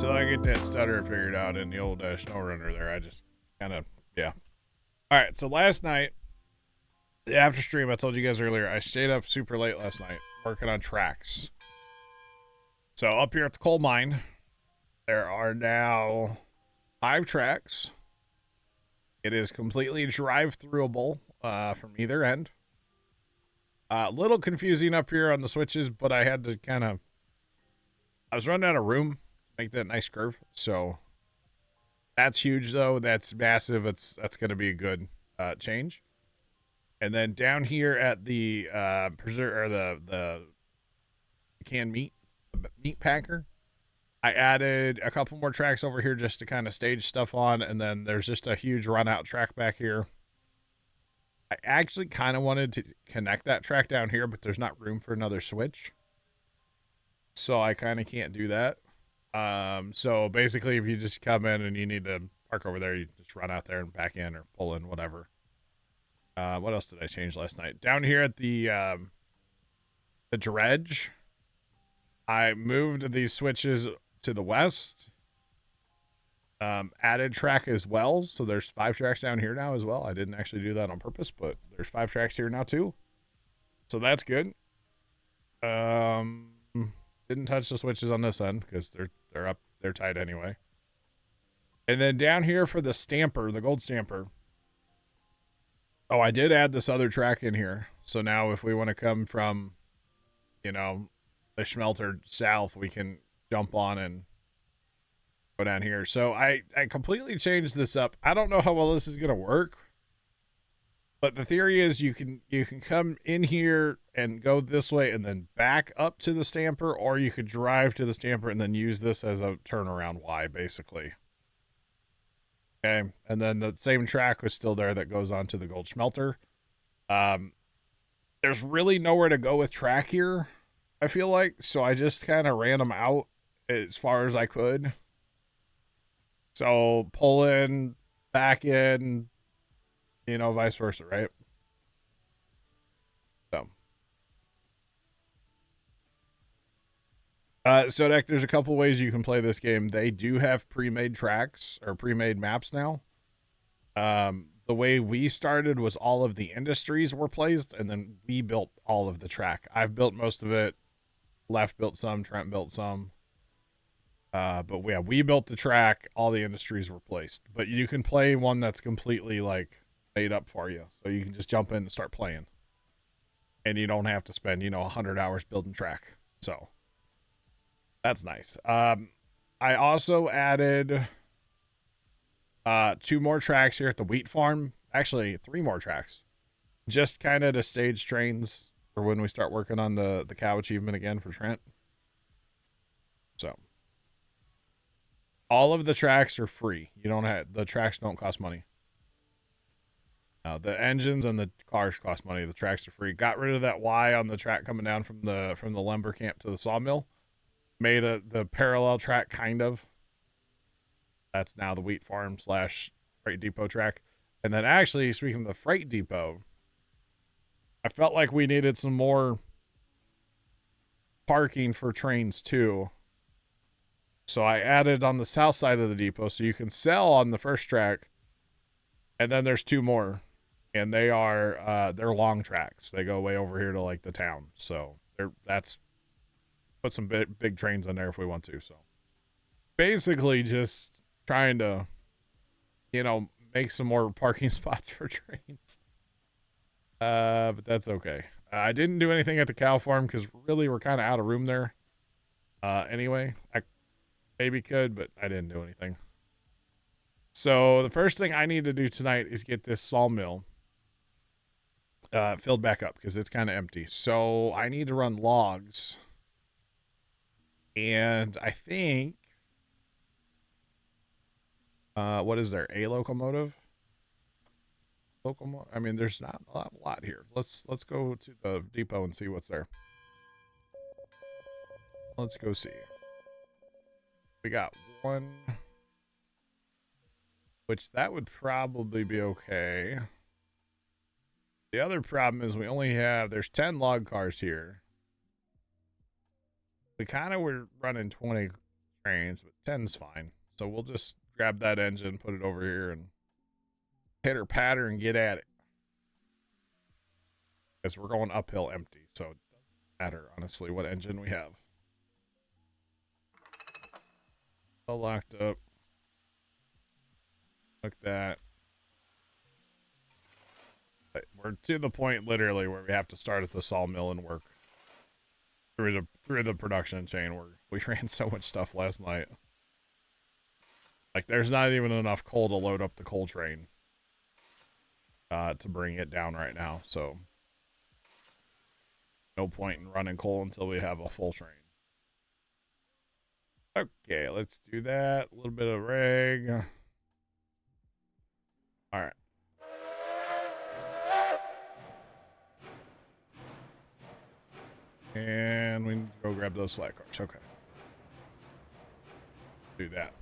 Until I get that stutter figured out in the old SnowRunner there, I just kind of, yeah. All right, so last night, after stream, I told you guys earlier, I stayed up super late last night working on tracks. So up here at the coal mine, there are now 5 tracks. It is completely drive-throughable from either end. A little confusing up here on the switches, but I had to kind of... I was running out of room to make that nice curve, so that's huge, though. That's massive. That's going to be a good change. And then down here at the the canned meat packer, I added a couple more tracks over here just to kind of stage stuff on, and then there's just a huge run out track back here. I actually kind of wanted to connect that track down here, but there's not room for another switch, so I kind of can't do that. So basically, if you just come in and you need to park over there, you just run out there and back in or pull in, whatever. What else did I change last night? Down here at the dredge, I moved these switches to the west. Added track as well, so there's 5 tracks down here now as well. I didn't actually do that on purpose, but there's 5 tracks here now too, so that's good. Didn't touch the switches on this end because they're tight anyway. And then down here for the stamper, the gold stamper, oh, I did add this other track in here. So now if we want to come from, the smelter south, we can jump on and go down here. So I completely changed this up. I don't know how well this is going to work, but the theory is you can come in here and go this way and then back up to the stamper, or you could drive to the stamper and then use this as a turnaround Y, basically. Okay, and then the same track was still there that goes on to the gold smelter. There's really nowhere to go with track here, I feel like, so I just kind of ran them out as far as I could. So pull in, back in, vice versa, right? So Deck, there's a couple ways you can play this game. They do have pre-made tracks or pre-made maps now. The way we started was all of the industries were placed, and then we built all of the track. I've built most of it. Left built some. Trent built some. But yeah, we built the track. All the industries were placed. But you can play one that's completely made up for you. So you can just jump in and start playing. And you don't have to spend, 100 hours building track. So that's nice. I also added 2 more tracks here at the wheat farm. Actually, 3 more tracks. Just kind of to stage trains for when we start working on the cow achievement again for Trent. So all of the tracks are free. The tracks don't cost money. Now, the engines and the cars cost money. The tracks are free. Got rid of that Y on the track coming down from the lumber camp to the sawmill. Made the parallel track, kind of. That's now the wheat farm / freight depot track. And then actually, speaking of the freight depot, I felt like we needed some more parking for trains too. So I added on the south side of the depot, so you can sell on the first track, and then there's 2 more, and they're long tracks. They go way over here to the town. So that's put some big trains on there if we want to. So basically just trying to, make some more parking spots for trains. But that's okay. I didn't do anything at the cow farm because really we're kind of out of room there. Anyway, I maybe could, but I didn't do anything. So the first thing I need to do tonight is get this sawmill filled back up because it's kind of empty. So I need to run logs. And I think, what is there? A locomotive? I mean, there's not a lot here. Let's go to the depot and see what's there. Let's go see. We got 1, which that would probably be okay. The other problem is there's 10 log cars here. We kind of were running 20 trains, but 10's fine. So we'll just grab that engine, put it over here, and pitter patter and get at it. Because we're going uphill empty, so it doesn't matter, honestly, what engine we have. All locked up. Like that. We're to the point, literally, where we have to start at the sawmill and work through the production chain. We ran so much stuff last night. Like, there's not even enough coal to load up the coal train to bring it down right now. So, no point in running coal until we have a full train. Okay, let's do that. A little bit of reg. All right. And we need to go grab those flat cars. Okay. Do that.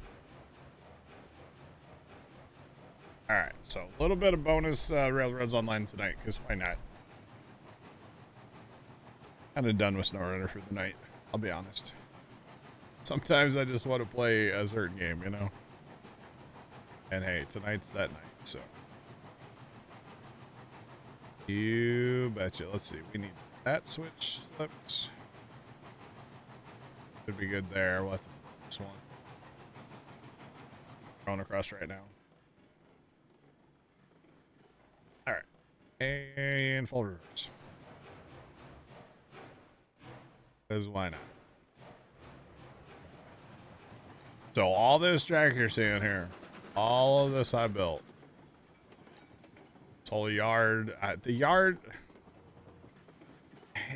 All right, so a little bit of bonus Railroads Online tonight, because why not? Kind of done with SnowRunner for the night, I'll be honest. Sometimes I just want to play a certain game, you know? And hey, tonight's that night, so. You betcha. Let's see, we need that switch slipped. Should be good there. We'll have to flip this one. Going across right now. Alright. And full reverse. Because why not? So all this track you're seeing here, all of this I built. This whole yard. The yard,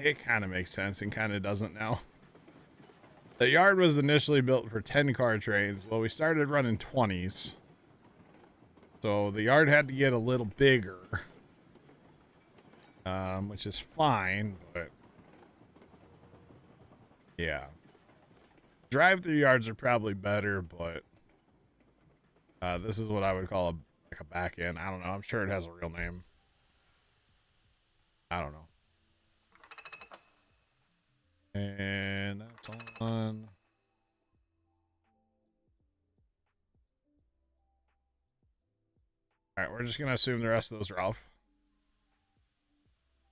it kind of makes sense and kind of doesn't now. The yard was initially built for 10-car trains. Well, we started running 20s. So the yard had to get a little bigger. Which is fine, but yeah. Drive-through yards are probably better, but this is what I would call like a back end. I don't know. I'm sure it has a real name. I don't know. And that's on. All right, we're just gonna assume the rest of those are off.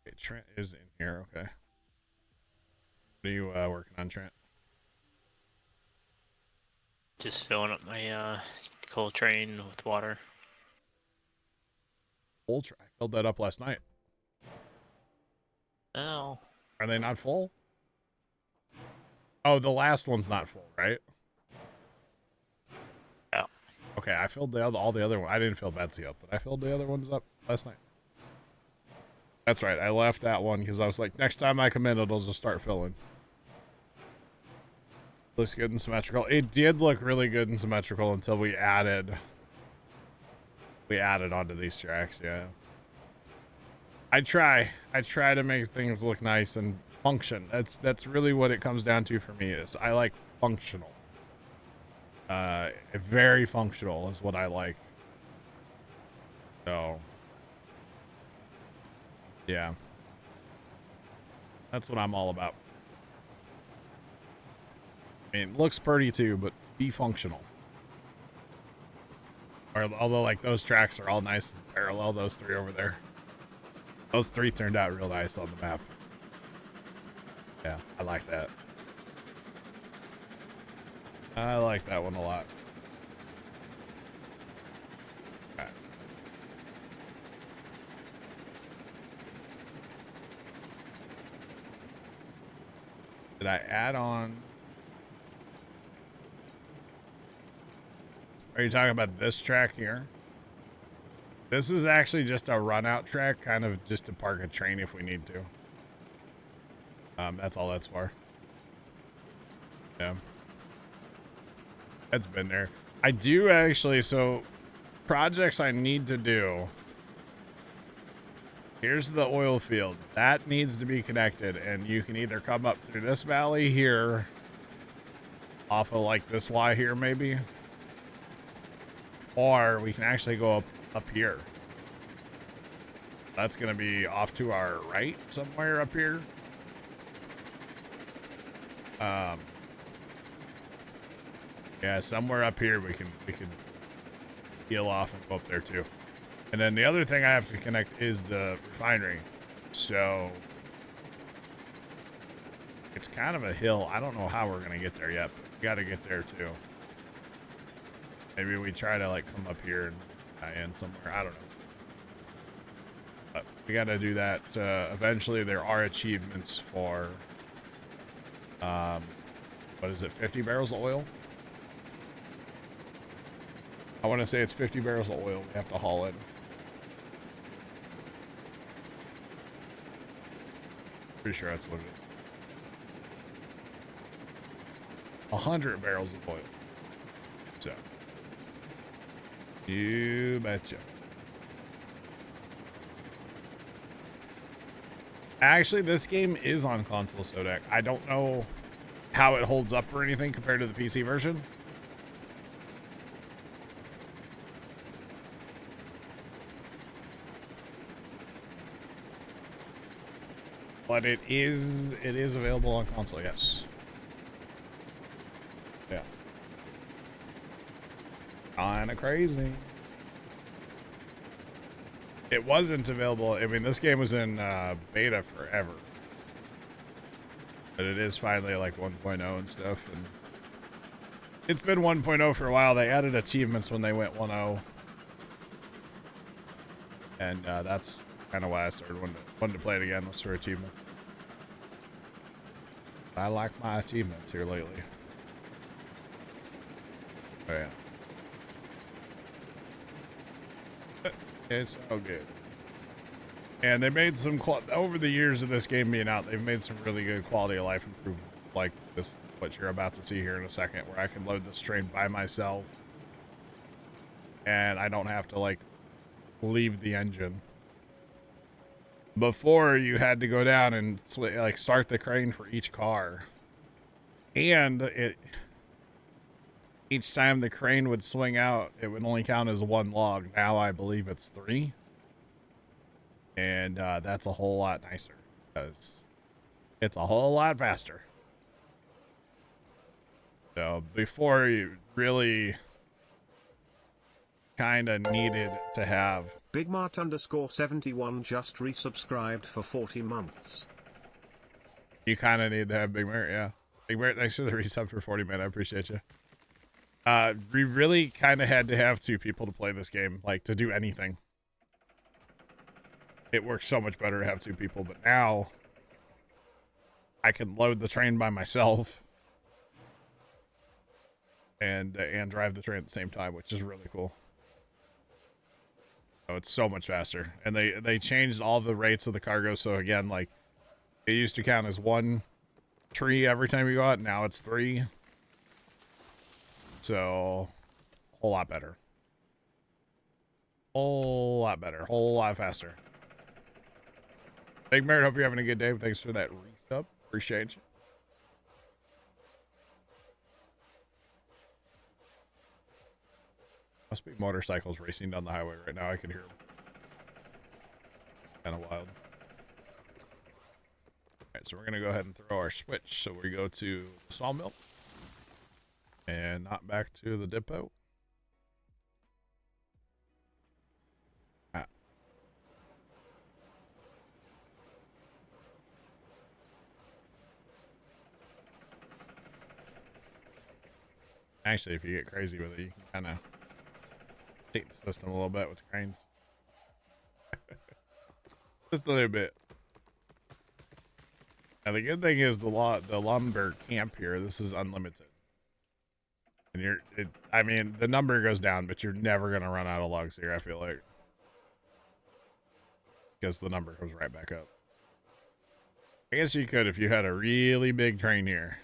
Okay, Trent is in here. Okay. What are you working on, Trent? Just filling up my coal train with water. Ultra. I filled that up last night. Oh. Are they not full? Oh, the last one's not full, right? Yeah. Okay, I filled all the other ones. I didn't fill Betsy up, but I filled the other ones up last night. That's right. I left that one because I was like, next time I come in, it'll just start filling. Looks good and symmetrical. It did look really good and symmetrical until we added onto these tracks. Yeah. I try to make things look nice and function. That's really what it comes down to for me. Is I like functional. Very functional is what I like. So, yeah, that's what I'm all about. I mean, it looks pretty too, but be functional. Or, although, like, those tracks are all nice and parallel, those three over there. Those three turned out real nice on the map. Yeah, I like that. I like that one a lot. Okay. Did I add on? Are you talking about this track here? This is actually just a run out track, kind of just to park a train if we need to. That's all that's for. Yeah. That's been there. I do actually, so projects I need to do. Here's the oil field. That needs to be connected, and you can either come up through this valley here, off of like this Y here maybe, or we can actually go up here. That's going to be off to our right somewhere up here. Yeah, somewhere up here we can peel off and go up there too. And then the other thing I have to connect is the refinery. So it's kind of a hill. I don't know how we're gonna get there yet, but we gotta get there too. Maybe we try to like come up here and tie in somewhere. I don't know. But we gotta do that. Eventually there are achievements for what is it, 50 barrels of oil? I want to say it's 50 barrels of oil we have to haul in. Pretty sure that's what it is. 100 barrels of oil. So, you betcha. Actually, this game is on console Sodec. I don't know how it holds up or anything compared to the PC version. But it is available on console, yes. Yeah. Kinda crazy. It wasn't available. I mean, this game was in beta forever. But it is finally like 1.0 and stuff. And it's been 1.0 for a while. They added achievements when they went 1.0. And that's kind of why I started wanting to play it again, was for achievements. I like my achievements here lately. Oh, yeah. But it's all good. And they made some, over the years of this game being out, they've made some really good quality of life improvements, like this, what you're about to see here in a second, where I can load this train by myself. And I don't have to, like, leave the engine. Before, you had to go down and like start the crane for each car, and each time the crane would swing out, it would only count as one log. Now I believe it's 3, and that's a whole lot nicer because it's a whole lot faster. So before, you really kind of needed to have. BigMart_71 just resubscribed for 40 months. You kind of need to have Big Mart, yeah. Big Mart, thanks for the resub for 40, man. I appreciate you. We really kind of had to have 2 people to play this game, like to do anything. It works so much better to have 2 people, but now I can load the train by myself and drive the train at the same time, which is really cool. Oh, it's so much faster. And they changed all the rates of the cargo. So again, like it used to count as 1 tree every time you go out. Now it's 3. So a whole lot better. Whole lot better. Whole lot faster. Big Mart, hope you're having a good day. Thanks for that resub. Appreciate you. Must be motorcycles racing down the highway right now. I can hear them. Kind of wild. Alright, so we're going to go ahead and throw our switch. So we go to the sawmill. And not back to the depot. Ah. Actually, if you get crazy with it, you can kind of take the system a little bit with the cranes. Just a little bit. Now the good thing is the lumber camp here, this is unlimited. And I mean, the number goes down, but you're never going to run out of logs here, I feel like. Because the number goes right back up. I guess you could if you had a really big train here.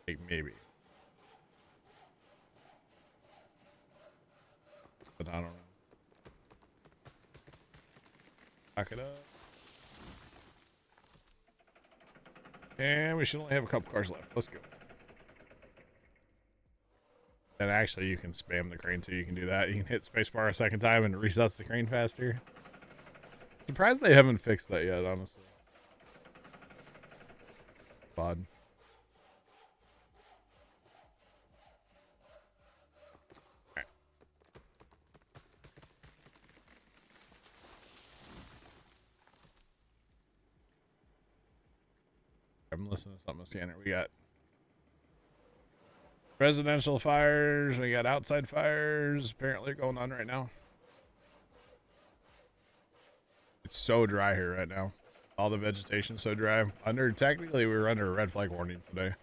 Like maybe. But I don't know. Back it up. And we should only have a couple cars left. Let's go. And actually, you can spam the crane too. You can do that. You can hit spacebar a second time and it resets the crane faster. Surprised they haven't fixed that yet, honestly. Bod. I'm listening to something on scanner. We got residential fires. We got outside fires apparently going on right now. It's so dry here right now. All the vegetation's so dry. Technically, we were under a red flag warning today,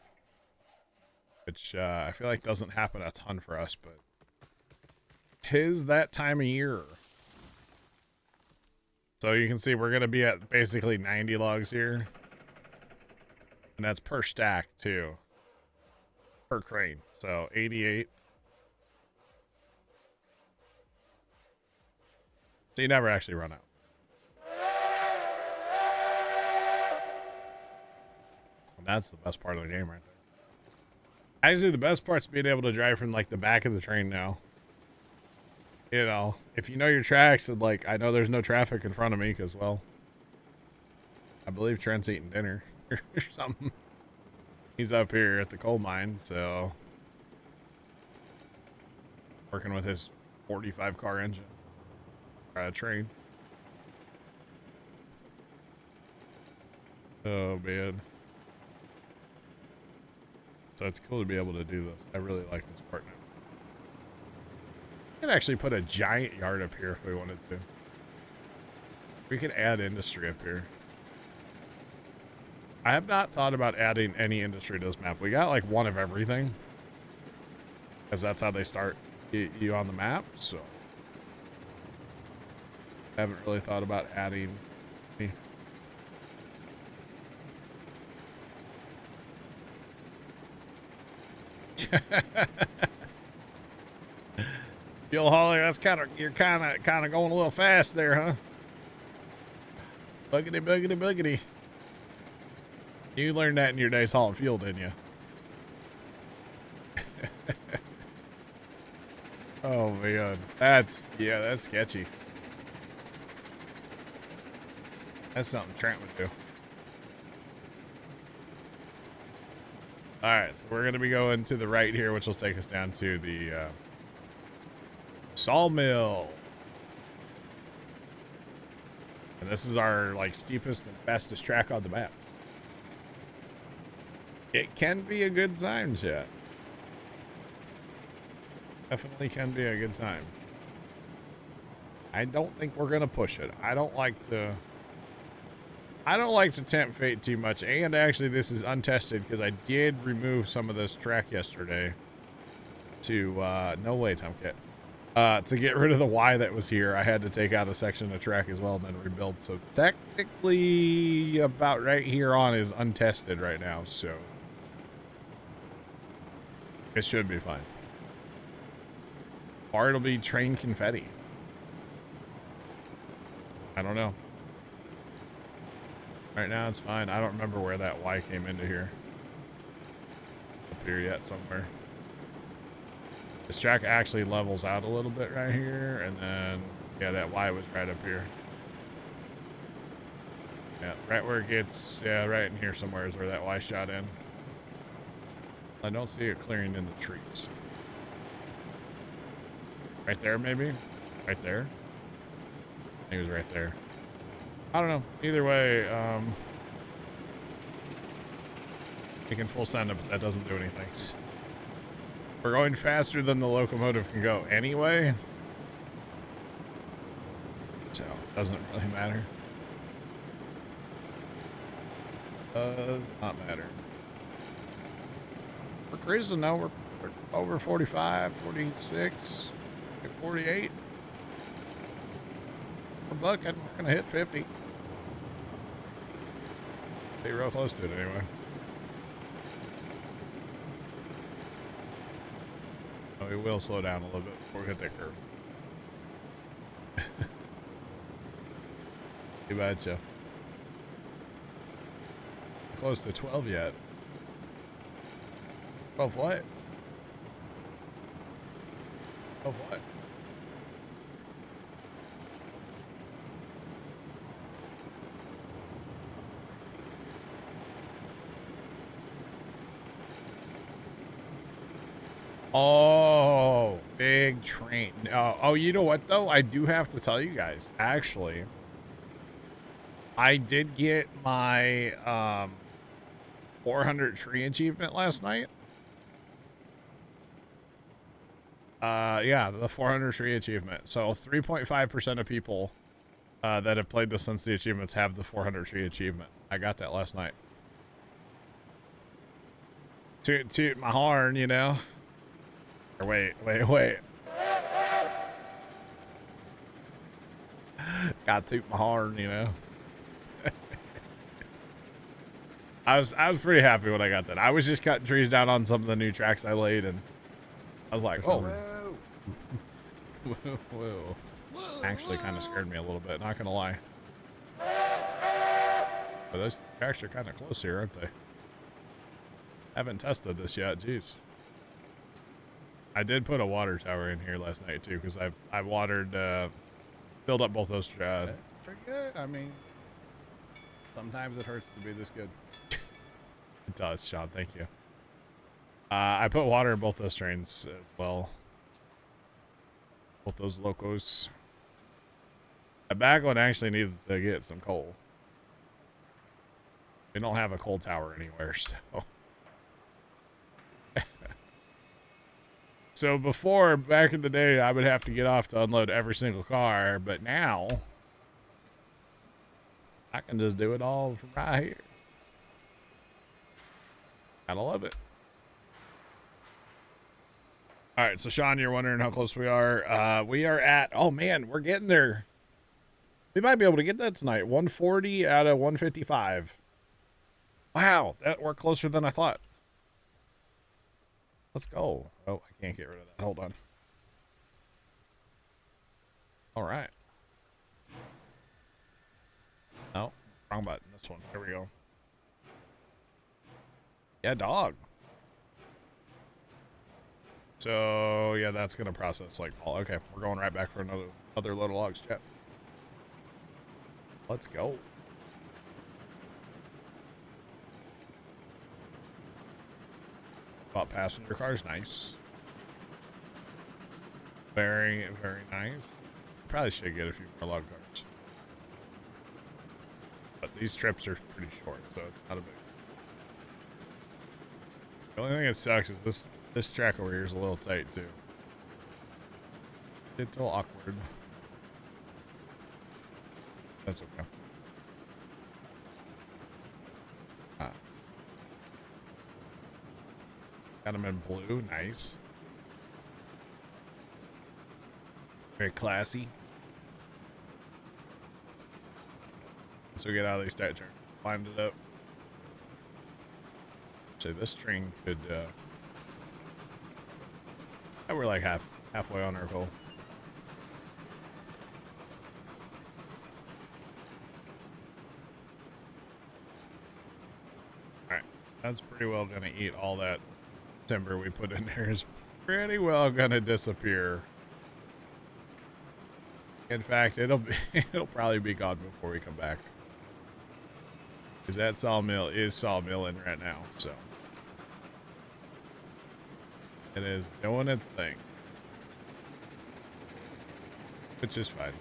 which I feel like doesn't happen a ton for us, but 'tis that time of year. So you can see we're going to be at basically 90 logs here. And that's per stack, too. Per crane. So 88. So you never actually run out. And that's the best part of the game right there. Actually, the best part's being able to drive from, like, the back of the train now. You know, if you know your tracks, and, like, I know there's no traffic in front of me because, well, I believe Trent's eating dinner or something. He's up here at the coal mine, so working with his 45 car engine train. Oh man, so it's cool to be able to do this. I really like this part now. We could actually put a giant yard up here if we wanted to. We could add industry up here. I have not thought about adding any industry to this map. We got like one of everything, because that's how they start you on the map. So I haven't really thought about adding any. Fuel hauler, that's you're kind of going a little fast there, huh? Buggity, buggity, buggity. You learned that in your days hauling fuel, didn't you? Oh man, that's sketchy. That's something Trent would do. All right, so we're gonna be going to the right here, which will take us down to the sawmill. And this is our like steepest and fastest track on the map. It can be a good time, chat. Definitely can be a good time. I don't think we're gonna push it. I don't like to tempt fate too much. And actually, this is untested because I did remove some of this track yesterday to no way, Tomcat. To get rid of the Y that was here, I had to take out a section of track as well and then rebuild. So technically, about right here on is untested right now. So it should be fine. Or it'll be train confetti. I don't know. Right now it's fine. I don't remember where that Y came into here. Up here yet somewhere. This track actually levels out a little bit right here. And then, yeah, that Y was right up here. Yeah, right where it gets, yeah, right in here somewhere is where that Y shot in. I don't see it clearing in the trees. Right there, maybe? Right there? I think it was right there. I don't know. Either way, you can full send it, but that doesn't do anything. We're going faster than the locomotive can go anyway. So, it doesn't really matter. Does not matter. We're cruising now. We're over 45, 46, 48. We're bucking. We're going to hit 50. Be real close to it anyway. Oh, we will slow down a little bit before we hit that curve. You betcha. Close to 12 yet. 12 what? 12 what? Oh, big train. Oh, you know what, though? I do have to tell you guys, actually, I did get my 400 tree achievement last night. Yeah, the 400 tree achievement. So 3.5% of people that have played this since the achievements have the 400 tree achievement. I got that last night. Toot toot my horn, you know. Or wait. Got to toot my horn, you know. I was pretty happy when I got that. I was just cutting trees down on some of the new tracks I laid, and I was like, oh. Whoa. Actually kind of scared me a little bit, not gonna lie. But those tracks are kind of close here, aren't they? Haven't tested this yet, jeez. I did put a water tower in here last night too, because I watered, filled up both those. Pretty good. I mean, sometimes it hurts to be this good. It does, Sean. Thank you. I put water in both those trains as well. Both those locos. The back one actually needs to get some coal. We don't have a coal tower anywhere, so. So before, back in the day, I would have to get off to unload every single car, but now I can just do it all from right here. Gotta love it. All right, so Sean, you're wondering how close we are. We are at, oh man, we're getting there. We might be able to get that tonight. 140 out of 155. Wow, we're closer than I thought. Let's go. Oh, I can't get rid of that. Hold on. All right. No, wrong button. This one. There we go. Yeah, dog. So yeah, that's gonna process like all. Okay, we're going right back for another load of logs, chat. Let's go. About passenger cars, nice. Very, very nice. Probably should get a few more log cars. But these trips are pretty short, so it's not a big. The only thing that sucks is this track over here is a little tight too. It's a little awkward. That's okay. Got them in blue, nice. Very classy. So we get out of these tight turns. Climbed it up. So this train could we're like halfway on our goal. Alright. That's pretty well gonna eat all that timber we put in there. Is pretty well gonna disappear. In fact, it'll probably be gone before we come back. Because that sawmill is sawmilling right now, so it is doing its thing. Which is fine.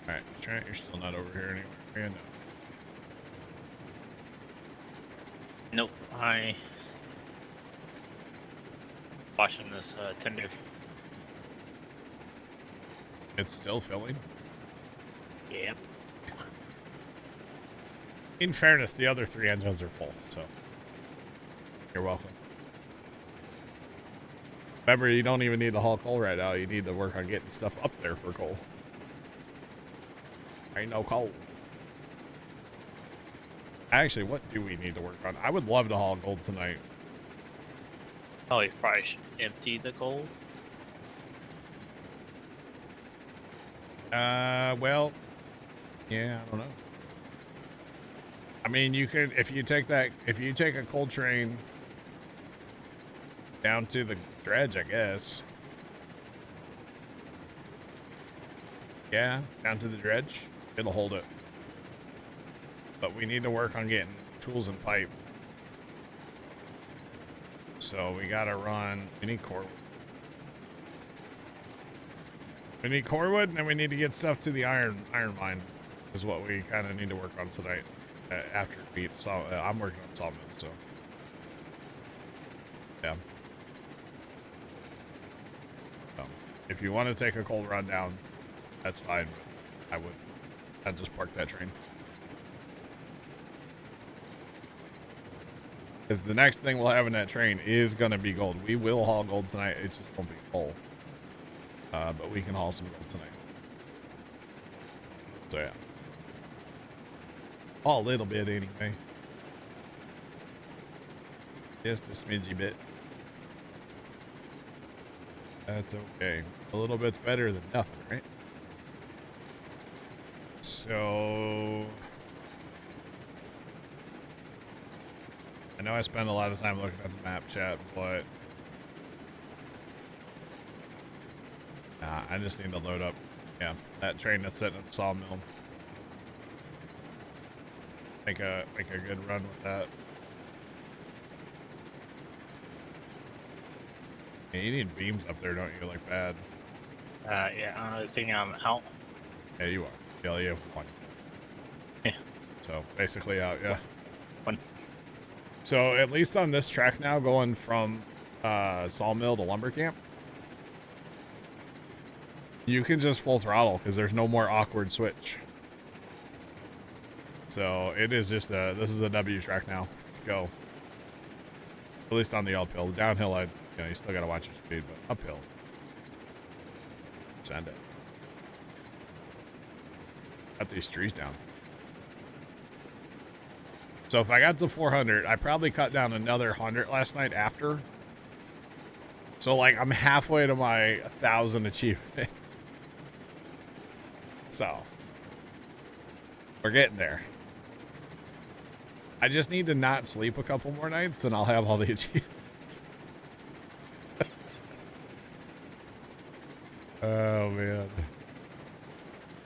Alright, Trent, you're still not over here anymore. Yeah, no. Nope, I washing this tinder. It's still filling. Yep. In fairness, the other 3 engines are full, so you're welcome. Remember, you don't even need to haul coal right now. You need to work on getting stuff up there for coal. Ain't no coal. Actually, what do we need to work on? I would love to haul gold tonight. Oh, you probably should empty the gold. Well, yeah, I don't know. I mean, you could, if you take a coal train down to the dredge, I guess. Yeah, down to the dredge. It'll hold it. But we need to work on getting tools and pipe. So we gotta run, we need core wood. We need core wood, and then we need to get stuff to the iron mine. is what we kind of need to work on tonight. After we beat I'm working on Sawmill, so yeah. If you want to take a cold run down, that's fine, but I'd just park that train. Because the next thing we'll have in that train is going to be gold. We will haul gold tonight. It just won't be full. But we can haul some gold tonight. So yeah. A little bit anyway. Just a smidgy bit. That's okay. A little bit's better than nothing, right? So I know I spend a lot of time looking at the map chat, but I just need to load up. Yeah, that train that's sitting at the sawmill. Make a good run with that. Yeah, you need beams up there, don't you? Like bad. Yeah, I think I'm out. Yeah, you are. Yeah, you have one. Yeah. So basically out, yeah. One. So at least on this track now, going from sawmill to lumber camp, you can just full throttle because there's no more awkward switch. So it is just this is a W track now. Go. At least on the uphill. Downhill, you still gotta watch your speed, but uphill, send it. Cut these trees down. So if I got to 400, I probably cut down another 100 last night after. So like I'm halfway to my 1,000 achievements. So we're getting there. I just need to not sleep a couple more nights and I'll have all the achievements. Oh man.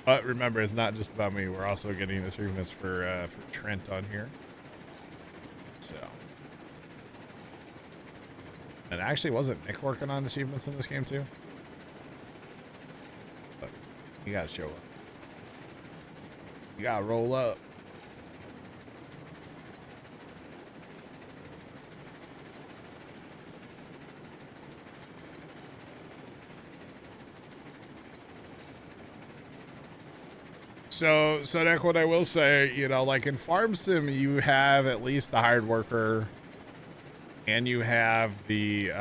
But remember, it's not just about me. We're also getting achievements for Trent on here. So. And actually, wasn't Nick working on achievements in this game too? But you gotta show up. You gotta roll up. So Nick, what I will say, like in Farm Sim, you have at least the hired worker, and you have the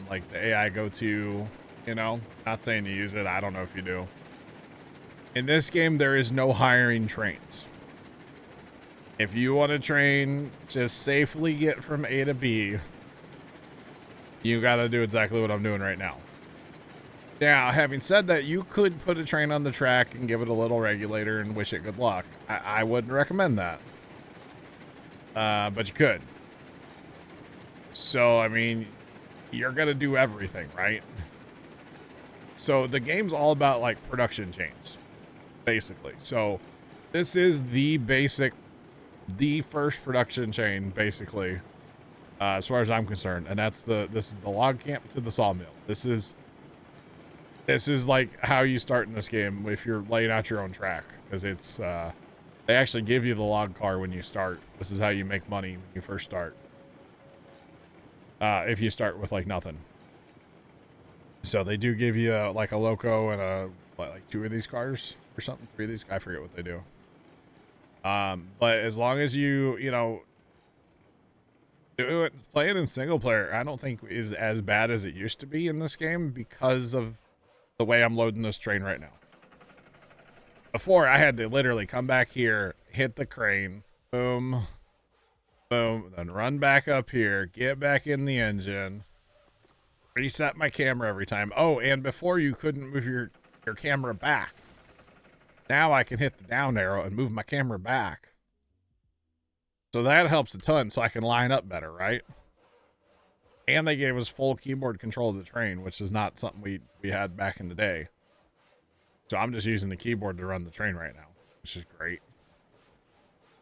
like the AI go-to. Not saying you use it. I don't know if you do. In this game, there is no hiring trains. If you want to train, just safely get from A to B, you got to do exactly what I'm doing right now. Now, having said that, you could put a train on the track and give it a little regulator and wish it good luck. I wouldn't recommend that. But you could. So, I mean, you're going to do everything, right? So the game's all about, like, production chains, basically. So this is the first production chain, basically, as far as I'm concerned. And this is the log camp to the sawmill. This is like how you start in this game if you're laying out your own track, because it's they actually give you the log car when you start. This is how you make money when you first start. If you start with like nothing. So they do give you like a loco and like 2 of these cars or something, 3 of these. I forget what they do. But as long as you do it, playing in single player, I don't think is as bad as it used to be in this game because of the way I'm loading this train right now. Before, I had to literally come back here, hit the crane, boom, boom, then run back up here, get back in the engine, reset my camera every time. Oh, and before you couldn't move your camera back. Now I can hit the down arrow and move my camera back. So that helps a ton so I can line up better, right? And they gave us full keyboard control of the train, which is not something we had back in the day. So I'm just using the keyboard to run the train right now, which is great.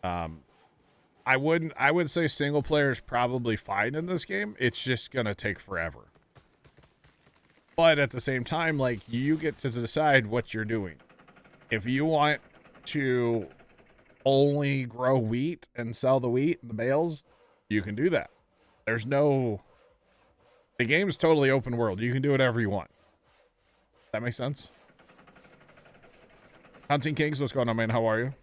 I would say single player is probably fine in this game. It's just gonna take forever. But at the same time, like, you get to decide what you're doing. If you want to only grow wheat and sell the wheat and the bales, you can do that. There's no, the game is totally open world. You can do whatever you want. That makes sense? Hunting Kings, what's going on, man? How are you?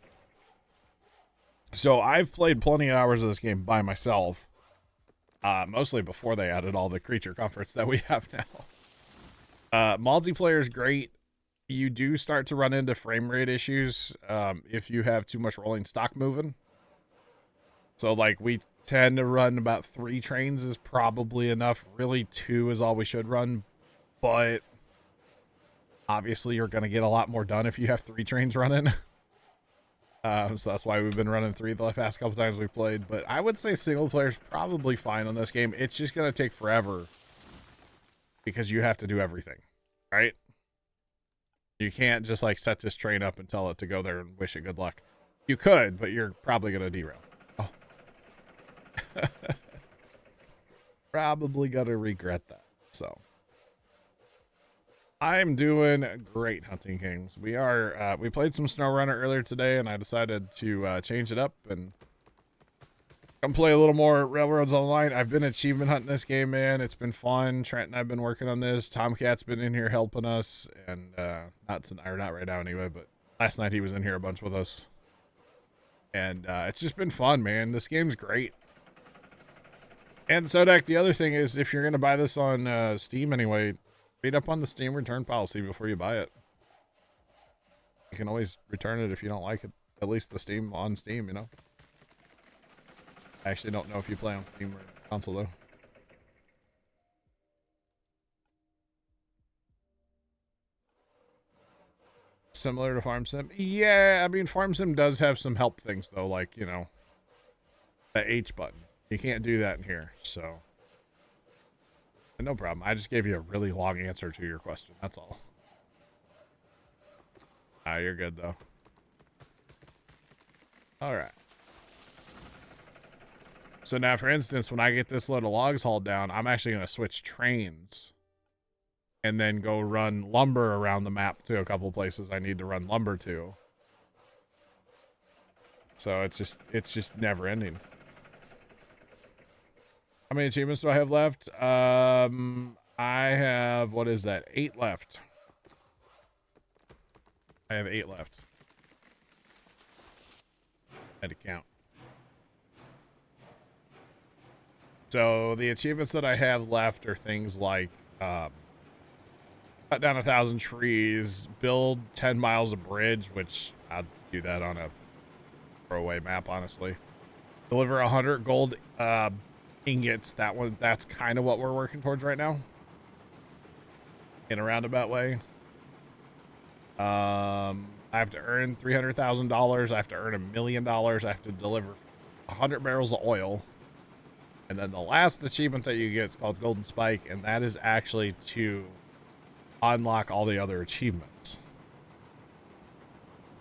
So I've played plenty of hours of this game by myself. Mostly before they added all the creature comforts that we have now. Multiplayer is great. You do start to run into frame rate issues if you have too much rolling stock moving. So like we tend to run about 3 trains is probably enough. Really 2 is all we should run. But obviously you're going to get a lot more done if you have 3 trains running. So that's why we've been running 3 the past couple times we played. But I would say single player is probably fine on this game. It's just going to take forever because you have to do everything, right? You can't just like set this train up and tell it to go there and wish it good luck. You could, but you're probably going to derail. Oh. Probably going to regret that. So I'm doing great, Hunting Kings. We are, we played some SnowRunner earlier today, and I decided to change it up and come play a little more Railroads Online. I've been achievement hunting this game, man. It's been fun. Trent and I've been working on this. Tomcat's been in here helping us, and not tonight, or not right now anyway, but last night he was in here a bunch with us. And it's just been fun, man. This game's great. And Sodak, the other thing is, if you're going to buy this on Steam anyway, read up on the Steam return policy before you buy it. You can always return it if you don't like it. At least the Steam on Steam, you know. I actually don't know if you play on Steam or console though. Similar to Farm Sim? Yeah, I mean Farm Sim does have some help things though, like, you know, the H button. You can't do that in here, so no problem. I just gave you a really long answer to your question. That's all. Ah, you're good though. All right. So now, for instance, when I get this load of logs hauled down, I'm actually going to switch trains and then go run lumber around the map to a couple places I need to run lumber to. So it's just never ending. How many achievements do I have left? I have, what is that? 8 left. I have 8 left. I had to count. So the achievements that I have left are things like cut down 1,000 trees, build 10 miles of bridge, which I'd do that on a throwaway map, honestly. Deliver 100 gold ingots. That's kind of what we're working towards right now. In a roundabout way. I have to earn $300,000. I have to earn $1 million. I have to deliver 100 barrels of oil. And then the last achievement that you get is called Golden Spike, and that is actually to unlock all the other achievements.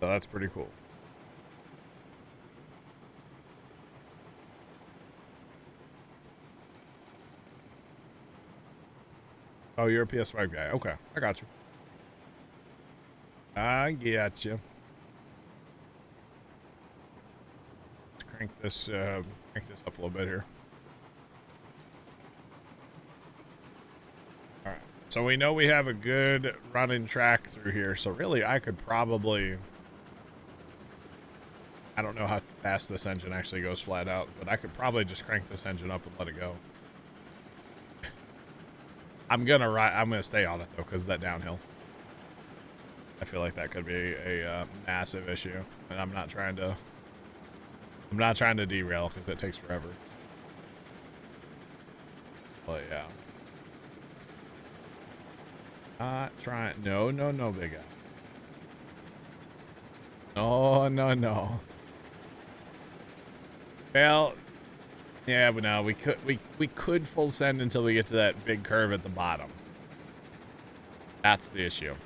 So that's pretty cool. Oh, you're a PS5 guy. Okay, I got you. I get you. Let's crank this up a little bit here. All right. So we know we have a good running track through here. So really, I could probably, I don't know how fast this engine actually goes flat out, but I could probably just crank this engine up and let it go. I'm gonna stay on it though, because that downhill. I feel like that could be a massive issue, and I'm not trying to derail because it takes forever. But yeah. Not trying. No, big guy. No. Well, yeah, but no, we could full send until we get to that big curve at the bottom. That's the issue.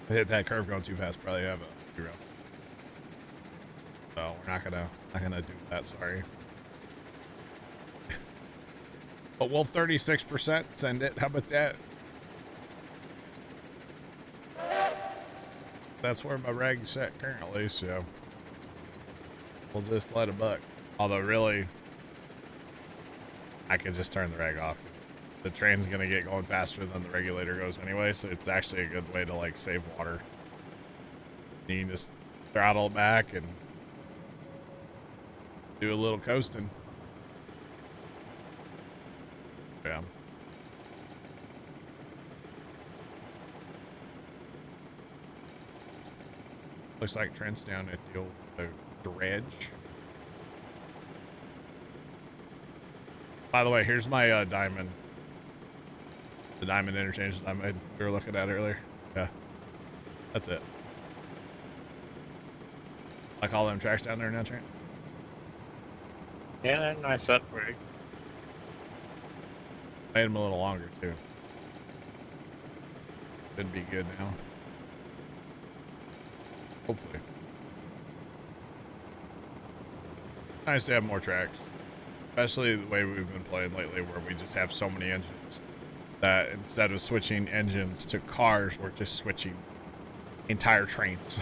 Hit that curve going too fast, probably have a zero. So we're not gonna do that. Sorry. But we'll 36% send it. How about that? That's where my rag's set currently, so we'll just let it buck. Although really, I could just turn the reg off. The train's gonna get going faster than the regulator goes anyway, so it's actually a good way to like save water. You can just throttle it back and do a little coasting. Yeah. Looks like Trent's down at the old dredge. By the way, here's my diamond. The diamond interchange that we were looking at earlier. Yeah. That's it. Like all them tracks down there now, Trent? Yeah, they're nice upgrade. Made them a little longer, too. Should be good now. Hopefully. Nice to have more tracks. Especially the way we've been playing lately, where we just have so many engines that instead of switching engines to cars, we're just switching entire trains.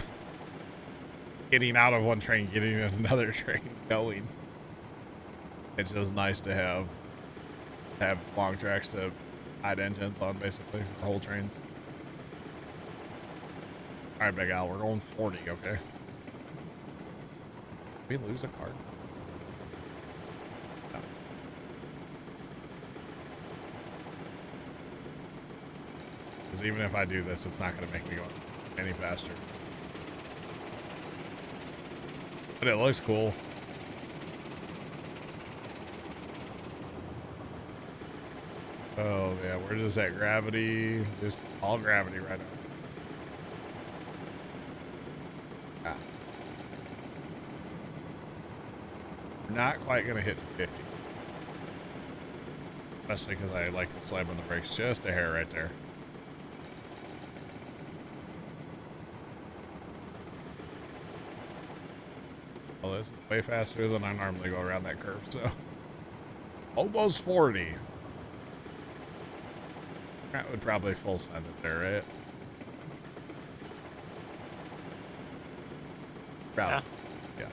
Getting out of one train, getting in another train, going. It's just nice to have long tracks to hide engines on, basically, or whole trains. All right, Big Al, we're going 40, okay? Did we lose a card? No. Because even if I do this, it's not going to make me go any faster. But it looks cool. Oh, yeah, we're just at gravity. Just all gravity right now. Ah. We're not quite going to hit 50. Especially because I like to slam on the brakes just a hair right there. Well, this is way faster than I normally go around that curve, so. Almost 40. That would probably full send it there, right? Probably. Yeah.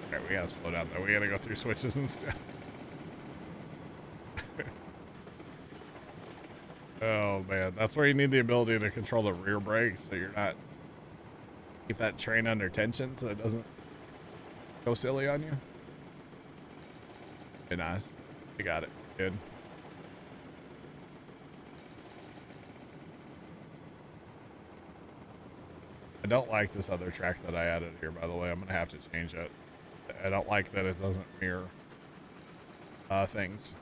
Alright, we gotta slow down though. We gotta go through switches and stuff. Oh man, that's where you need the ability to control the rear brake so you're not keep that train under tension so it doesn't go silly on you. Very nice. We got it. Good. I don't like this other track that I added here, by the way. I'm gonna have to change it. I don't like that it doesn't mirror things.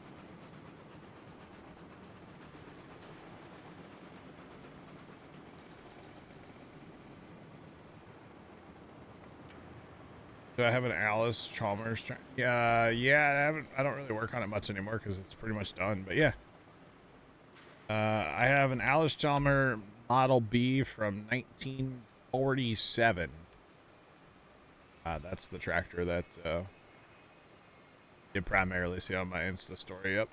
Do I have an Alice Chalmers? Yeah, I don't really work on it much anymore because it's pretty much done. But yeah, I have an Alice Chalmers Model B from 1947. That's the tractor that you primarily see on my Insta story. Yep.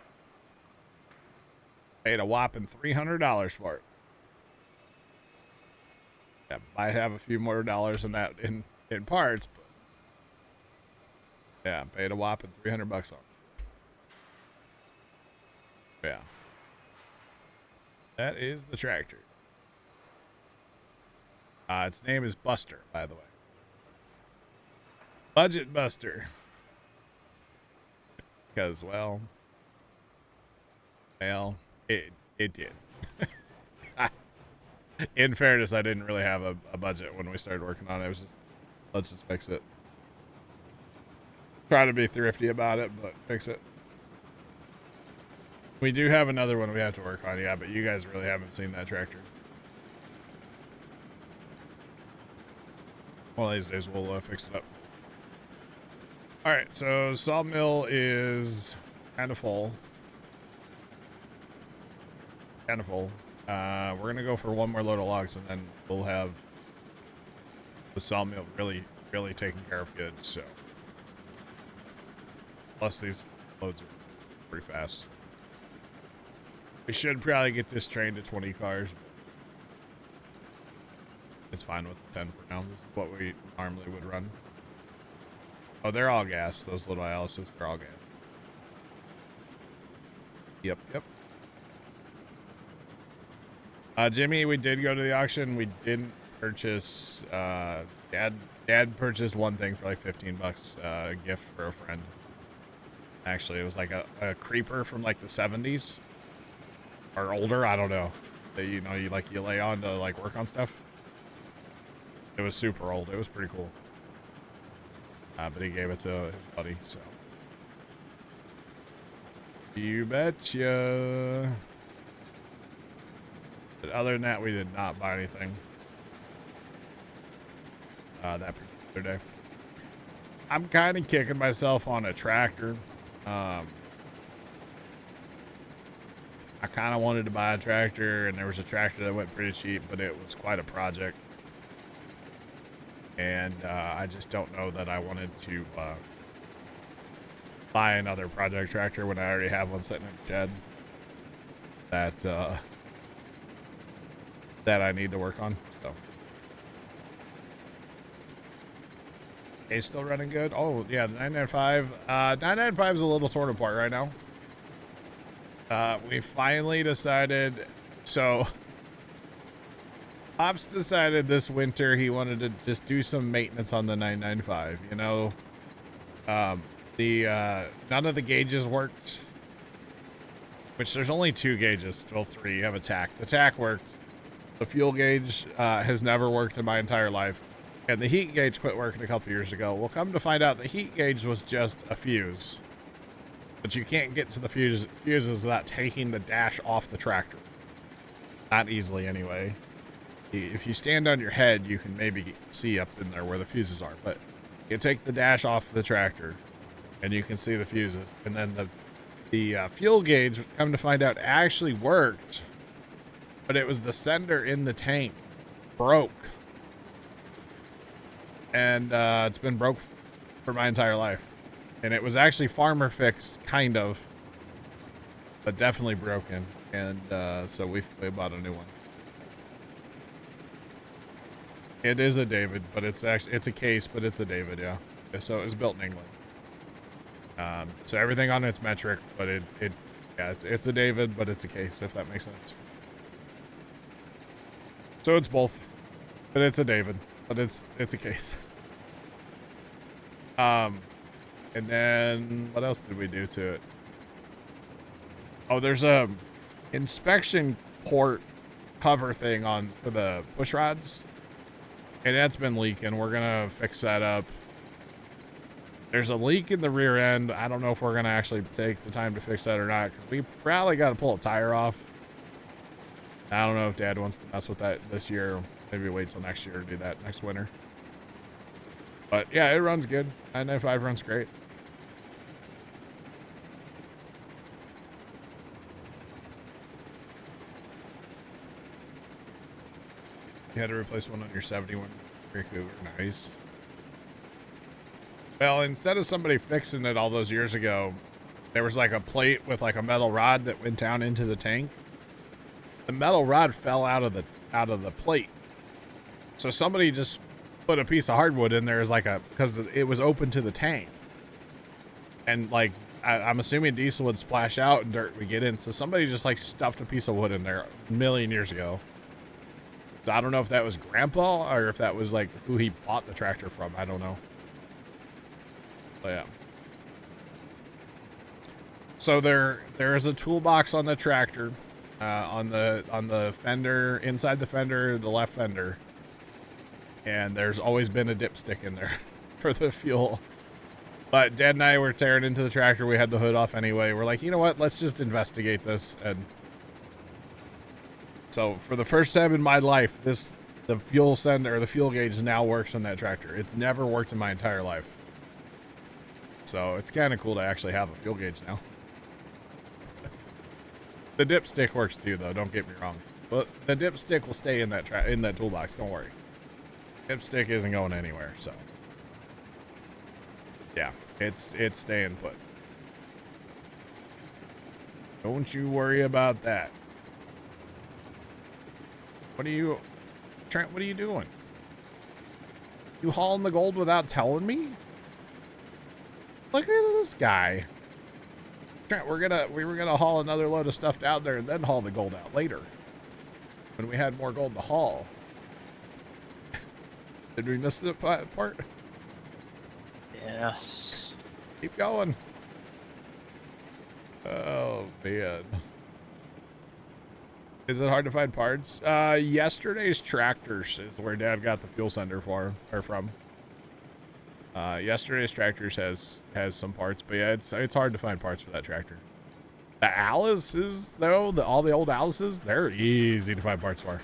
Paid a whopping $300 for it. Yeah, might have a few more dollars than that in parts, but yeah, paid a whopping $300 on it. Yeah. That is the tractor. Its name is Buster, by the way. Budget Buster. Because, well, it did. In fairness, I didn't really have a budget when we started working on it. It was just, let's just fix it. Try to be thrifty about it, but fix it. We do have another one we have to work on, yeah, but you guys really haven't seen that tractor. One of these days we'll fix it up. Alright, so sawmill is kind of full. Kind of full. We're going to go for one more load of logs, and then we'll have the sawmill really taken care of good, so. Plus these loads are pretty fast. We should probably get this train to 20 cars. It's fine with the 10 for now. This is what we normally would run. Oh, they're all gas. Those little Alice's, they're all gas. Yep, yep. Jimmy, we did go to the auction. We didn't purchase. Dad purchased one thing for like $15, a gift for a friend. Actually, it was like a creeper from like the 70s or older. I don't know. That you lay on to like work on stuff. It was super old. It was pretty cool. But he gave it to his buddy. So you betcha. But other than that, we did not buy anything that particular day. I'm kind of kicking myself on a tractor. I kind of wanted to buy a tractor, and there was a tractor that went pretty cheap, but it was quite a project. And I just don't know that I wanted to buy another project tractor when I already have one sitting in the shed that I need to work on. So, okay, still running good. Oh yeah, the 995. 995 is a little torn apart right now. We finally decided. So, Pops decided this winter he wanted to just do some maintenance on the 995. You know, none of the gauges worked. Which there's only 2 gauges, still 3. You have a tack. The tack worked. The fuel gauge has never worked in my entire life. And the heat gauge quit working a couple years ago. Well, come to find out, the heat gauge was just a fuse. But you can't get to the fuses without taking the dash off the tractor. Not easily, anyway. If you stand on your head, you can maybe see up in there where the fuses are. But you take the dash off the tractor, and you can see the fuses. And then the fuel gauge, come to find out, actually worked. But it was the sender in the tank broke. And it's been broke for my entire life. And it was actually farmer fixed, kind of. But definitely broken. And so we bought a new one. It is a David, but it's a case, but it's a David, yeah. So it was built in England. So everything on it's metric, but it's a David, but it's a case, if that makes sense. So it's both, but it's a David, but it's a case. And then what else did we do to it? Oh, there's a inspection port cover thing for the push rods, and that's been leaking. We're gonna fix that up. There's a leak in the rear end. I don't know if we're gonna actually take the time to fix that or not, because we probably got to pull a tire off. I don't know if Dad wants to mess with that this year. Maybe wait till next year to do that, next winter. But yeah, it runs good. 995 runs great. You had to replace one on your 71 Cougar. Nice. Well, instead of somebody fixing it all those years ago, there was like a plate with like a metal rod that went down into the tank. The metal rod fell out of the plate. So somebody just put a piece of hardwood in there as like because it was open to the tank. And like, I'm assuming diesel would splash out and dirt would get in. So somebody just like stuffed a piece of wood in there a million years ago. So I don't know if that was Grandpa or if that was like who he bought the tractor from. I don't know. But yeah. So there is a toolbox on the tractor, on the fender, inside the fender, the left fender. And there's always been a dipstick in there for the fuel. But Dad and I were tearing into the tractor. We had the hood off anyway. We're like, you know what? Let's just investigate this. And so for the first time in my life, the fuel sender or the fuel gauge now works on that tractor. It's never worked in my entire life. So it's kind of cool to actually have a fuel gauge now. The dipstick works too, though. Don't get me wrong. But the dipstick will stay in that toolbox. Don't worry. Dipstick isn't going anywhere. So yeah, it's staying put. Don't you worry about that. What are you, Trent, what are you doing? You hauling the gold without telling me? Look at this guy. Trent, we were gonna haul another load of stuff down there and then haul the gold out later. When we had more gold to haul. Did we miss the part? Yes. Keep going. Oh, man. Is it hard to find parts? Yesterday's tractors is where Dad got the fuel sender from. Yesterday's tractors has some parts, but yeah, it's hard to find parts for that tractor. The Alice's, though, all the old Alice's, they're easy to find parts for.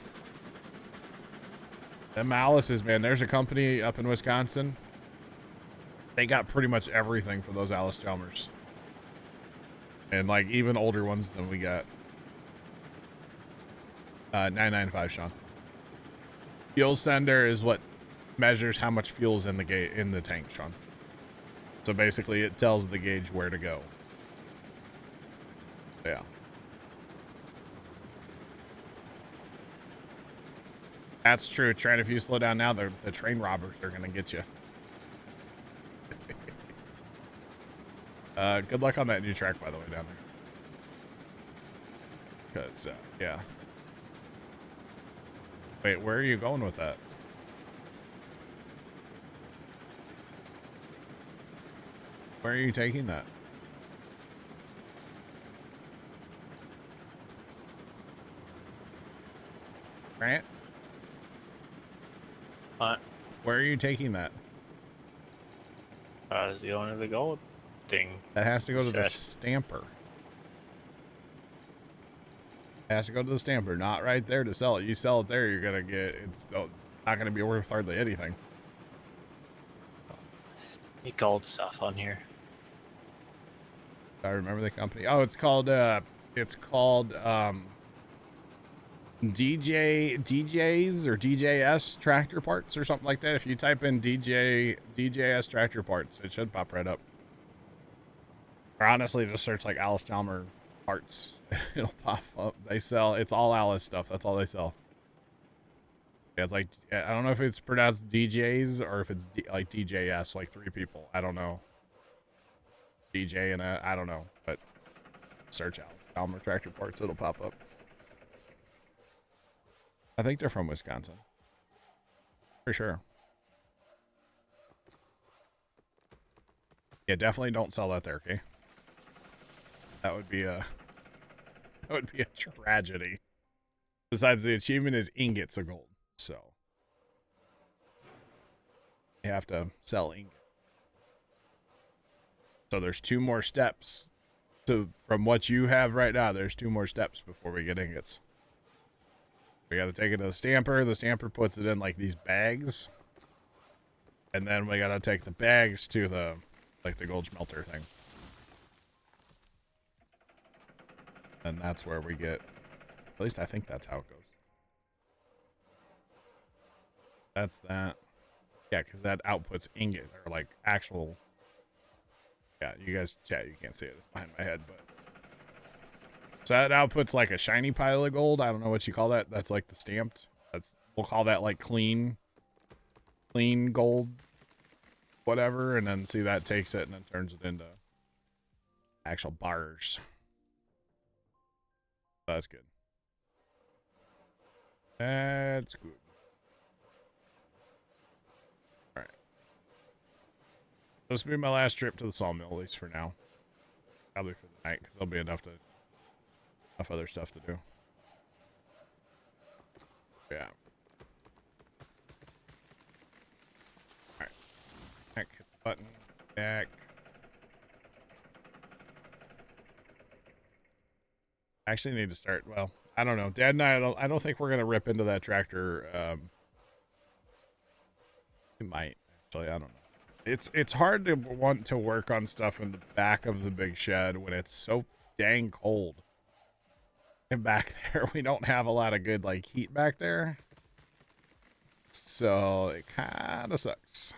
Them Alice's, man, there's a company up in Wisconsin. They got pretty much everything for those Alice Chalmers. And, like, even older ones than we got. 995, Sean. Fuel sender is what measures how much fuel's in the tank, Sean. So basically, it tells the gauge where to go. Yeah. That's true, Trent. If you slow down now, the train robbers are gonna get you. Good luck on that new track, by the way, down there. Because, yeah. Wait, where are you going with that? Where are you taking that? Grant? What? Where are you taking that? Is the owner of the gold thing? That has to go to the Set. stamper. It has to go to the stamper, not right there to sell it. You sell it there, you're gonna get, it's not gonna be worth hardly anything. Any gold stuff on here. I remember the company. Oh, it's called DJs or DJS tractor parts or something like that. If you type in DJS tractor parts, it should pop right up. Or honestly, just search like Alice Chalmer parts. It'll pop up. They sell, it's all Alice stuff. That's all they sell. Yeah, it's like, I don't know if it's pronounced DJs or if it's like DJS, like 3 people. I don't know. DJ and I don't know, but search out Chalmer tractor parts. It'll pop up. I think they're from Wisconsin. For sure. Yeah, definitely don't sell that there, okay? That would be a tragedy. Besides, the achievement is ingots of gold, so you have to sell ingots. So there's 2 more steps. So from what you have right now, there's 2 more steps before we get ingots. We got to take it to the stamper. The stamper puts it in like these bags. And then we got to take the bags to the, like the gold smelter thing. And that's where we get, at least I think that's how it goes. That's that. Yeah, because that outputs ingot, or like actual, yeah, you guys chat, you can't see it, it's behind my head, but. So that outputs like a shiny pile of gold. I don't know what you call that. That's like the stamped. We'll call that like clean gold, whatever. And then see that takes it and then turns it into actual bars. That's good. That's good. All right. This will be my last trip to the sawmill, at least for now. Probably for the night, because there'll be enough other stuff to do. Yeah. Alright. Back, hit the button. Back. Actually need to start, well, I don't know. Dad and I don't think we're gonna rip into that tractor. We might, actually, I don't know. It's hard to want to work on stuff in the back of the big shed when it's so dang cold. And back there, we don't have a lot of good, like, heat back there. So, it kind of sucks.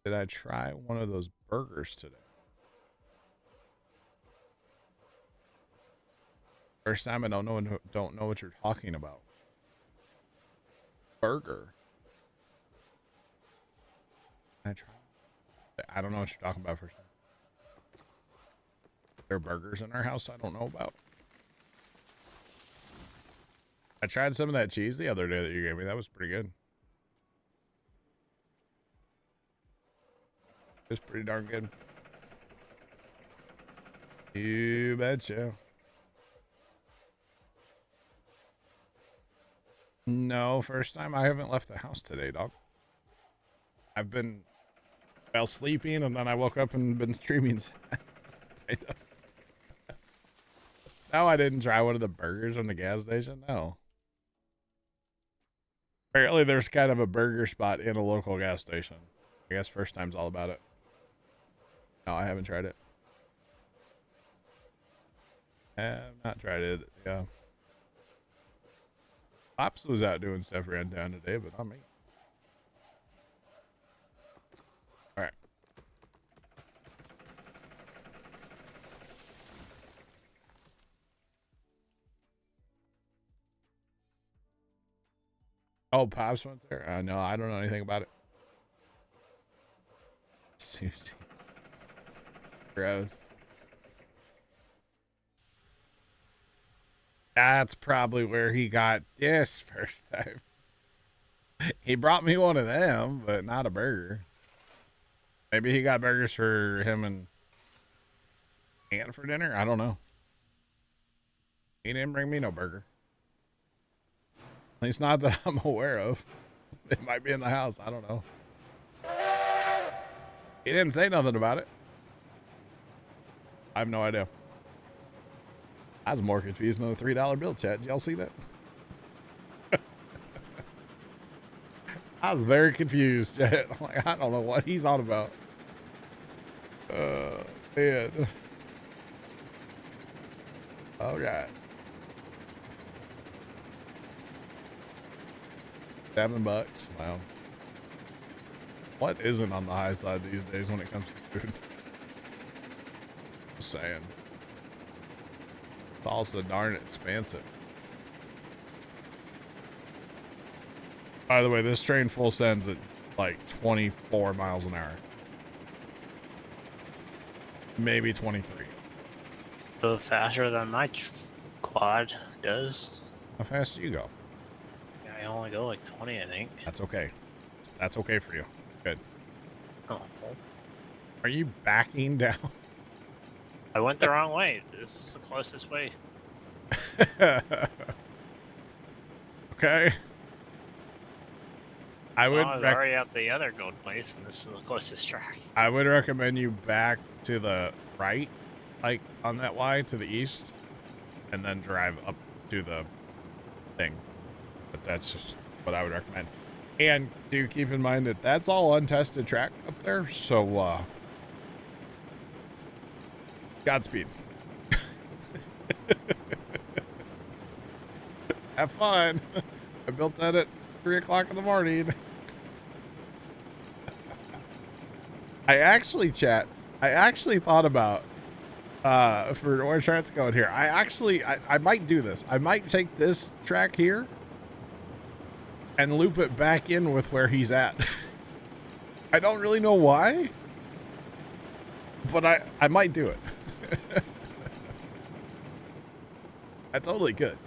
Did I try one of those burgers today? First time I don't know what you're talking about. Burger. I try. I don't know what you're talking about first time. There are burgers in our house I don't know about. I tried some of that cheese the other day that you gave me. That was pretty good. It was pretty darn good. You betcha. No, first time. I haven't left the house today, dog. I've been, well, sleeping, and then I woke up and been streaming. No, I didn't try one of the burgers from the gas station. No. Apparently, there's kind of a burger spot in a local gas station. I guess first time's all about it. No, I haven't tried it. I've not tried it. Yeah. Pops was out doing stuff around town today, but not me. All right. Oh, Pops went there? No, I don't know anything about it. Susie. Gross. That's probably where he got this first time. He brought me one of them, but not a burger. Maybe he got burgers for him and Aunt for dinner? I don't know. He didn't bring me no burger. At least not that I'm aware of. It might be in the house. I don't know. He didn't say nothing about it. I have no idea. I was more confused than the $3 bill, chat. Did y'all see that? I was very confused, chat. I'm like, I don't know what he's on about. Man. Oh, God. $7. Wow. What isn't on the high side these days when it comes to food? Just saying. It's also darn expensive. By the way, this train full sends at like 24 miles an hour. Maybe 23. So faster than my quad does. How fast do you go? Yeah, I only go like 20, I think. That's okay. That's okay for you. Good. Oh. Are you backing down? I went the wrong way. This is the closest way. Okay. I Well, would I was already at the other gold place, and this is the closest track. I would recommend you back to the right, like on that Y to the east, and then drive up to the thing. But that's just what I would recommend. And do keep in mind that that's all untested track up there, so Godspeed. Have fun. I built that at 3 o'clock in the morning. I actually thought about for where Trent's going here. I might do this. I might take this track here and loop it back in with where he's at. I don't really know why, but I might do it. I totally could.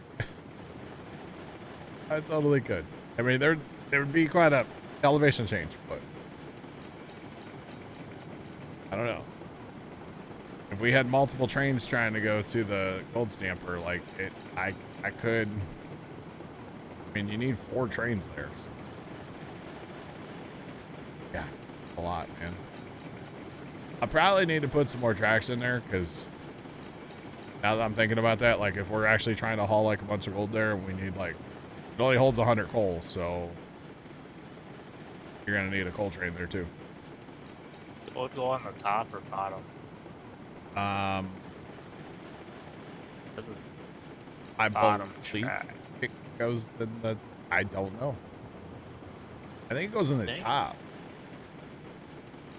I totally could. I mean, there would be quite a elevation change, but I don't know. If we had multiple trains trying to go to the gold stamper, like I could. I mean, you need 4 trains there. Yeah, a lot, man. I probably need to put some more tracks in there, because now that I'm thinking about that, like if we're actually trying to haul like a bunch of gold there, we need like, it only holds 100 coal, so you're gonna need a coal train there too. It would go on the top or bottom. I Bottom believe track. it goes in the, I don't know. I think it goes in the top.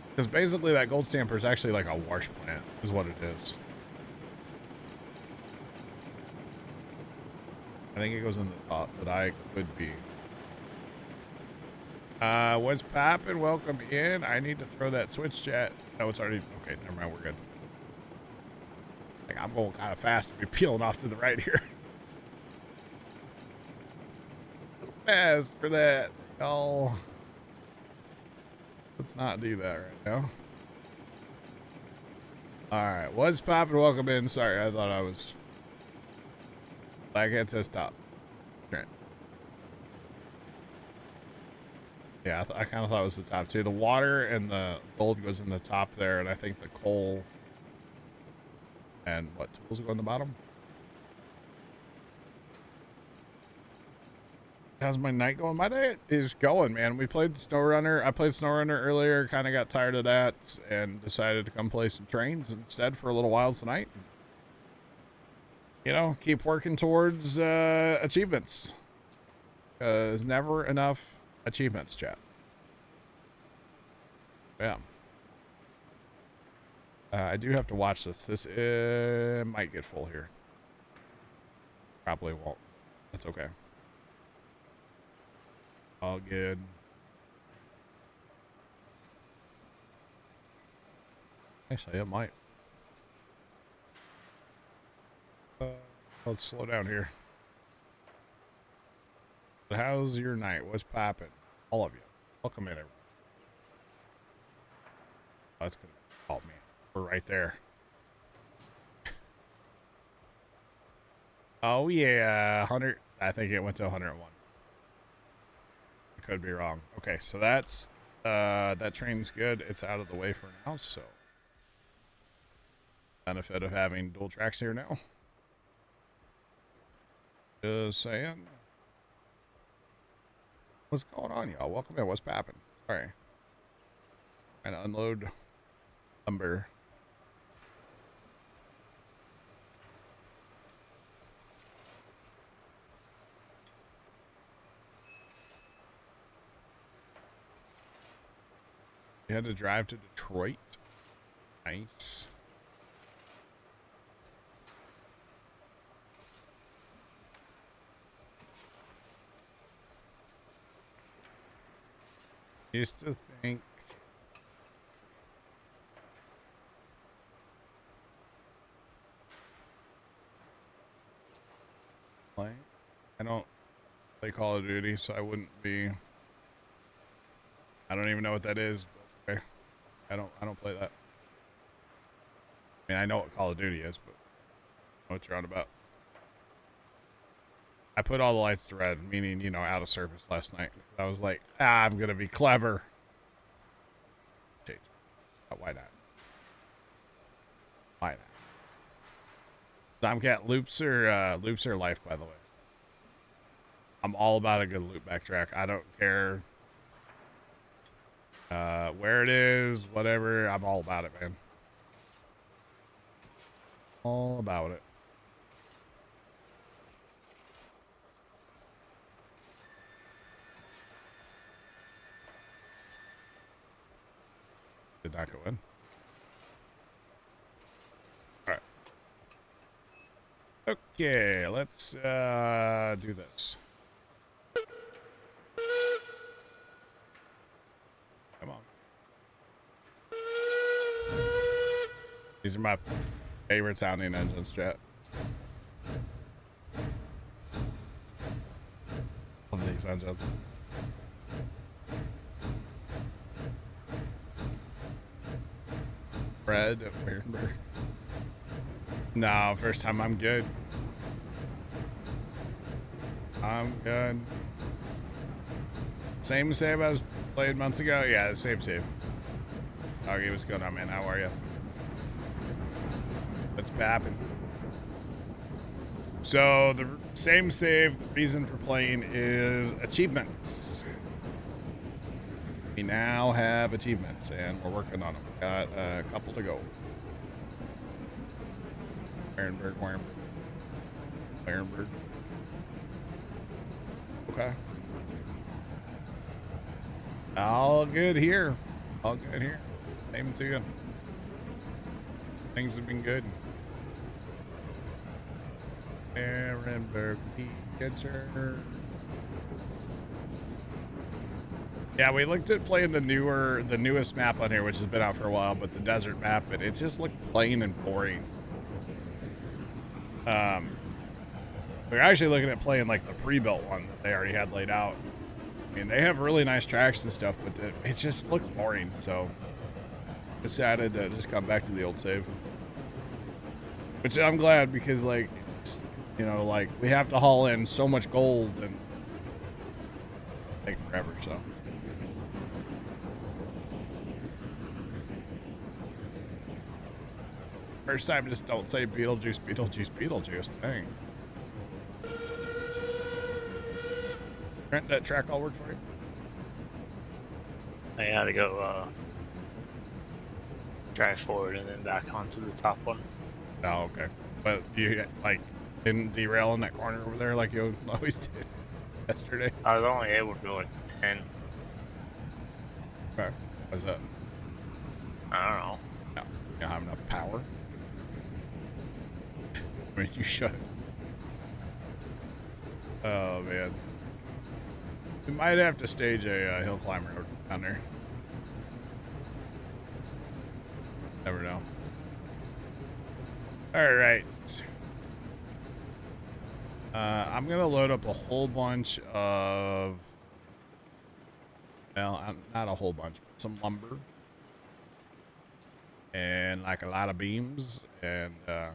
Because basically that gold stamper is actually like a wash plant, is what it is. I think it goes in the top, but I could be. What's poppin'? Welcome in. I need to throw that Switch chat. Oh, it's already okay. Never mind. We're good. Like I'm going kind of fast to be peeling off to the right here. Fast for that, y'all. Let's not do that right now. All right, what's poppin'? Welcome in. Sorry, I thought I was. Blackhead says stop. Trent. Yeah, I kind of thought it was the top two. The water and the gold goes in the top there, and I think the coal and what tools go in the bottom. How's my night going? My night is going, man. We played SnowRunner. I played SnowRunner earlier, kind of got tired of that, and decided to come play some trains instead for a little while tonight. You know, keep working towards achievements. There's never enough achievements, chat. Yeah. I do have to watch this. This might get full here. Probably won't. That's okay. All good. Actually, it might. Let's slow down here. But how's your night? What's poppin'? All of you. Welcome in, everyone. Oh, that's gonna help me. We're right there. Oh yeah, 100. I think it went to 101. I could be wrong. Okay, so that's that train's good. It's out of the way for now, so benefit of having dual tracks here now. Just saying. What's going on, y'all? Welcome in. What's poppin'? Sorry. Trying to unload lumber. You had to drive to Detroit. Nice. Used to think I don't play Call of Duty, so I wouldn't be. I don't even know what that is. But okay, I don't play that. I mean, I know what Call of Duty is, but I don't know what you're on about. I put all the lights to red, meaning, you know, out of service last night. I was like, I'm gonna be clever. Why not? Why not? Tomcat loops are life, by the way. I'm all about a good loop backtrack. I don't care where it is, whatever. I'm all about it, man. All about it. Did not go in. All right. Okay, let's do this. Come on. These are my favorite sounding engines, chat. Love these engines. Fred at Weirenberg. No, first time. I'm good. I'm good. Same save as played months ago? Yeah, the same save. Doggy, what's going on, man? How are you? What's poppin'? So, the same save, the reason for playing is achievements. We now have achievements, and we're working on them. Got a couple to go. Weirenberg. Okay. All good here. All good here. Same to you. Things have been good. Ehrenberg Theater. Yeah, we looked at playing the newest map on here, which has been out for a while, but the desert map, and it just looked plain and boring. We're actually looking at playing like the pre-built one that they already had laid out. I mean, they have really nice tracks and stuff, but it just looked boring, so decided to just come back to the old save. Which I'm glad, because like, you know, like we have to haul in so much gold and take forever, so. First time, just don't say Beetlejuice, Beetlejuice, Beetlejuice. Dang. Trent, that track all work for you? I gotta go drive forward and then back onto the top one. Oh, okay. But you, like, didn't derail in that corner over there like you always did yesterday? I was only able to go like 10. Okay. What's that? I don't know. No. You don't have enough power? I mean, you should. Oh, man. We might have to stage a hill climber down there. Never know. Alright. I'm going to load up a whole bunch of... Well, not a whole bunch, but some lumber. And like a lot of beams. And I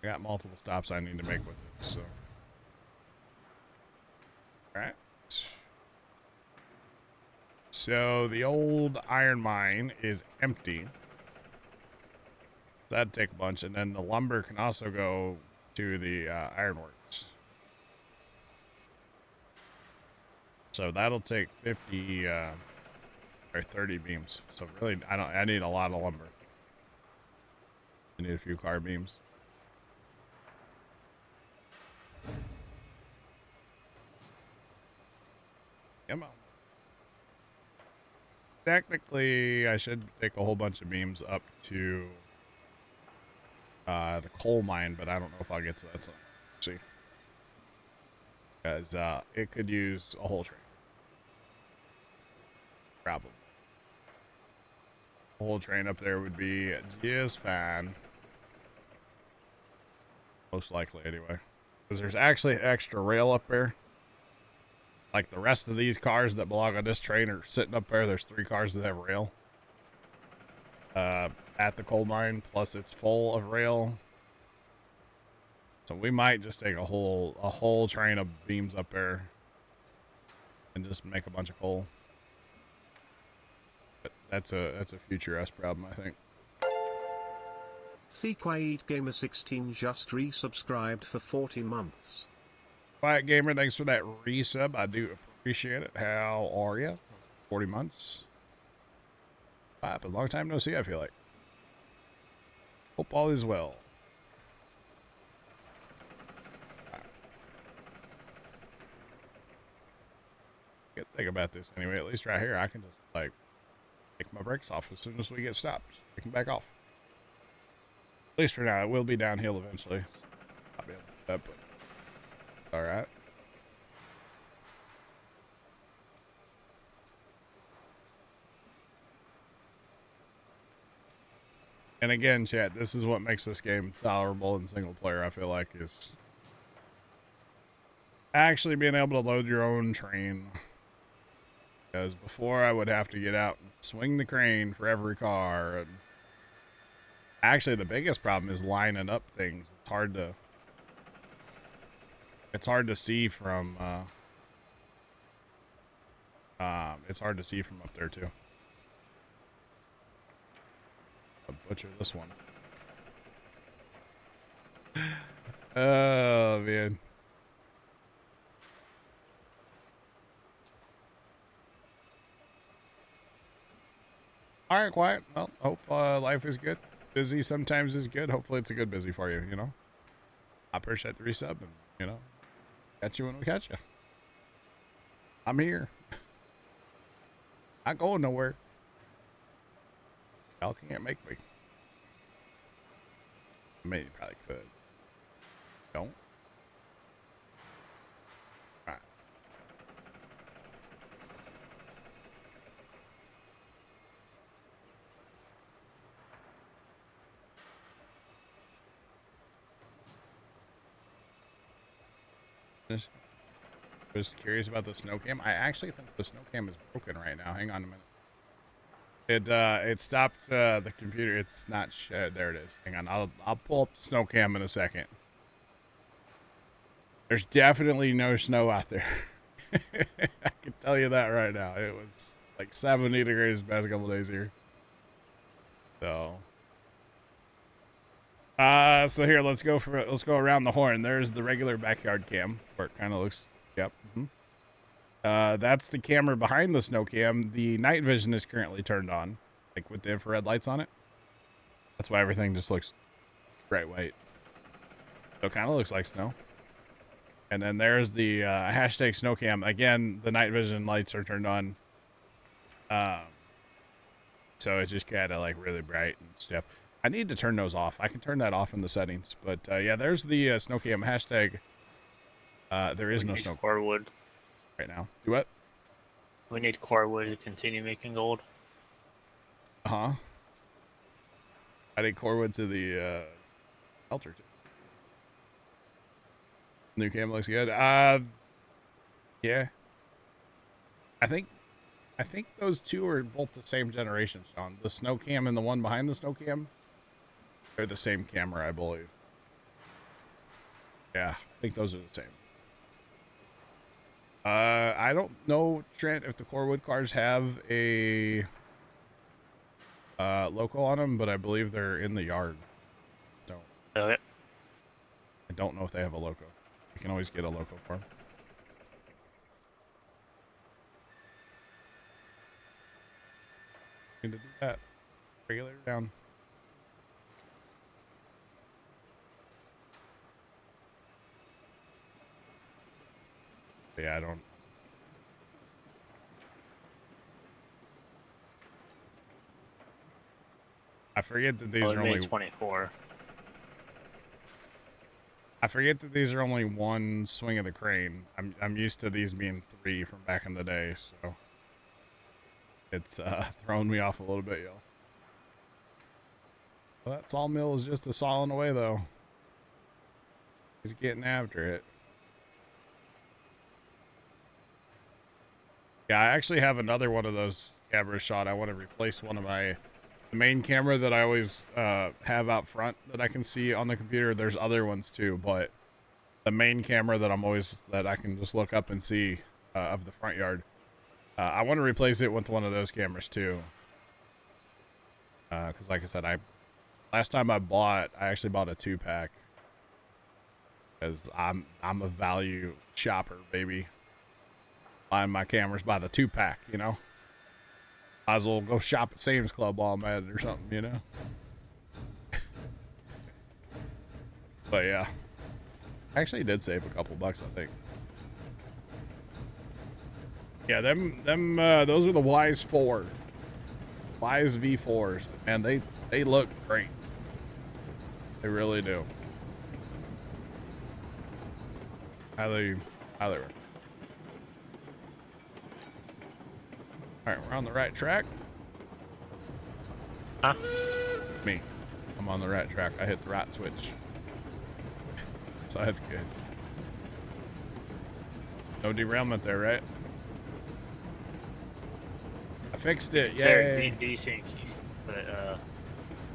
got multiple stops I need to make with it, so... Alright. So the old iron mine is empty. That'd take a bunch, and then the lumber can also go to the ironworks. So that'll take 50 or 30 beams. So really, I need a lot of lumber. I need a few car beams. Come on. Technically, I should take a whole bunch of beams up to the coal mine, but I don't know if I'll get to that. So see, because it could use a whole train. Probably. A whole train up there would be just fine. Most likely, anyway. Because there's actually extra rail up there. Like the rest of these cars that belong on this train are sitting up there. There's 3 cars that have rail. At the coal mine, plus it's full of rail. So we might just take a whole train of beams up there and just make a bunch of coal. But that's a future us problem, I think. The Quiet Gamer 16 just resubscribed for 40 months. Quiet Gamer, thanks for that resub. I do appreciate it. How are you? 40 months. A long time no see, I feel like. Hope all is well. Good thing about this anyway, at least right here, I can just like take my brakes off as soon as we get stopped. Take them back off. At least for now, it will be downhill eventually. I'll be able to do that, but alright. And again, chat, this is what makes this game tolerable in single player, I feel like, is actually being able to load your own train. Because before I would have to get out and swing the crane for every car. And actually, the biggest problem is lining up things. It's hard to see from, it's hard to see from up there, too. I'll butcher this one. Oh, man. All right, quiet. Well, hope life is good. Busy sometimes is good. Hopefully it's a good busy for you, you know? I appreciate the resub and, you know, catch you when we catch you. I'm here. Not going nowhere. Y'all can't make me. I mean, you probably could. Don't. All right. Just curious about the snow cam. I actually think the snow cam is broken right now. Hang on a minute. It stopped the computer. It's not there it is. Hang on. I'll pull up the snow cam in a second. There's definitely no snow out there. I can tell you that right now. It was like 70 degrees the past couple days here. So so here let's go around the horn. There's the regular backyard cam where it kind of looks. Yep. That's the camera behind the snow cam. The night vision is currently turned on, like with the infrared lights on it. That's why everything just looks bright white. So it kind of looks like snow. And then there's the hashtag snow cam. Again, the night vision lights are turned on. So it's just kind of like really bright and stuff. I need to turn those off. I can turn that off in the settings. But yeah, there's the snow cam hashtag. There is no snow core wood right now. Do what? We need core wood to continue making gold. I need core wood to the shelter too. New cam looks good. Yeah. I think those two are both the same generation, Sean. The snow cam and the one behind the snow cam, they're the same camera, I believe. Yeah, I think those are the same. I don't know, Trent, if the Corewood cars have a logo on them, but I believe they're in the yard. Okay. I don't know if they have a logo. You can always get a logo for them. Need to do that. Regulator down. Yeah, I don't. I forget that these are only 24. I forget that these are only one swing of the crane. I'm used to these being 3 from back in the day, so it's throwing me off a little bit, y'all. Well, that sawmill is just a sawing away, though. He's getting after it. Yeah, I actually have another one of those cameras shot. I want to replace one of the main camera that I always have out front that I can see on the computer. There's other ones too, but the main camera that I can just look up and see of the front yard. I want to replace it with one of those cameras too. Because like I said, last time I actually bought a 2-pack. Because I'm a value shopper, baby. Buying my cameras by the 2-pack, you know. Might as well go shop at Sam's Club while I'm at it or something, you know. But yeah, I actually did save a couple bucks, I think. Yeah, those are the Wise 4, Wise V4s, and they look great. They really do. Highly recommend. All right, we're on the right track. Huh? Me. I'm on the right track. I hit the right switch. So that's good. No derailment there, right? I fixed it. Yay. Desync, but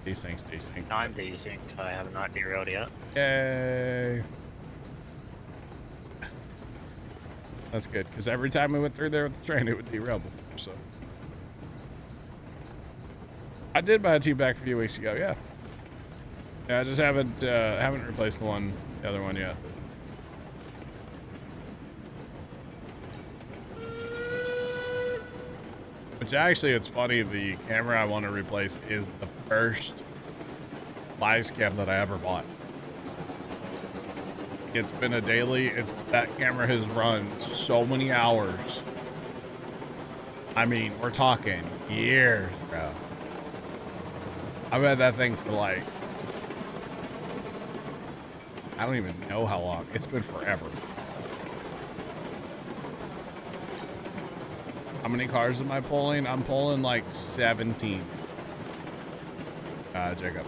Desync. non-desync. I have not derailed yet. Yay. That's good, because every time we went through there with the train, it would derail before, so. I did buy a 2-pack a few weeks ago, yeah. Yeah, I just haven't replaced the other one yet. Which actually, it's funny, the camera I want to replace is the first live cam that I ever bought. It's been a daily. That camera has run so many hours. I mean, we're talking years, bro. I've had that thing for like I don't even know how long. It's been forever. How many cars am I pulling? I'm pulling like 17. Jacob.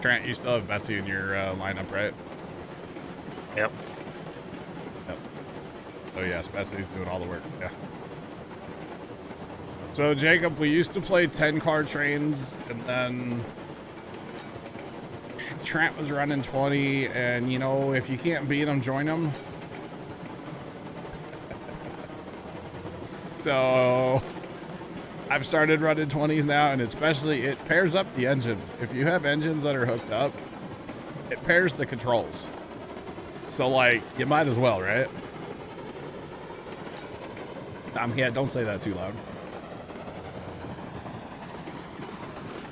Trent, you still have Betsy in your lineup, right? Yep. Yep. Oh yes, Betsy's doing all the work. Yeah. So Jacob, we used to play 10-car trains, and then Trent was running 20, and you know, if you can't beat him, join him. So I've started running 20s now, and especially it pairs up the engines. If you have engines that are hooked up, it pairs the controls. So like, you might as well, right? Yeah, don't say that too loud.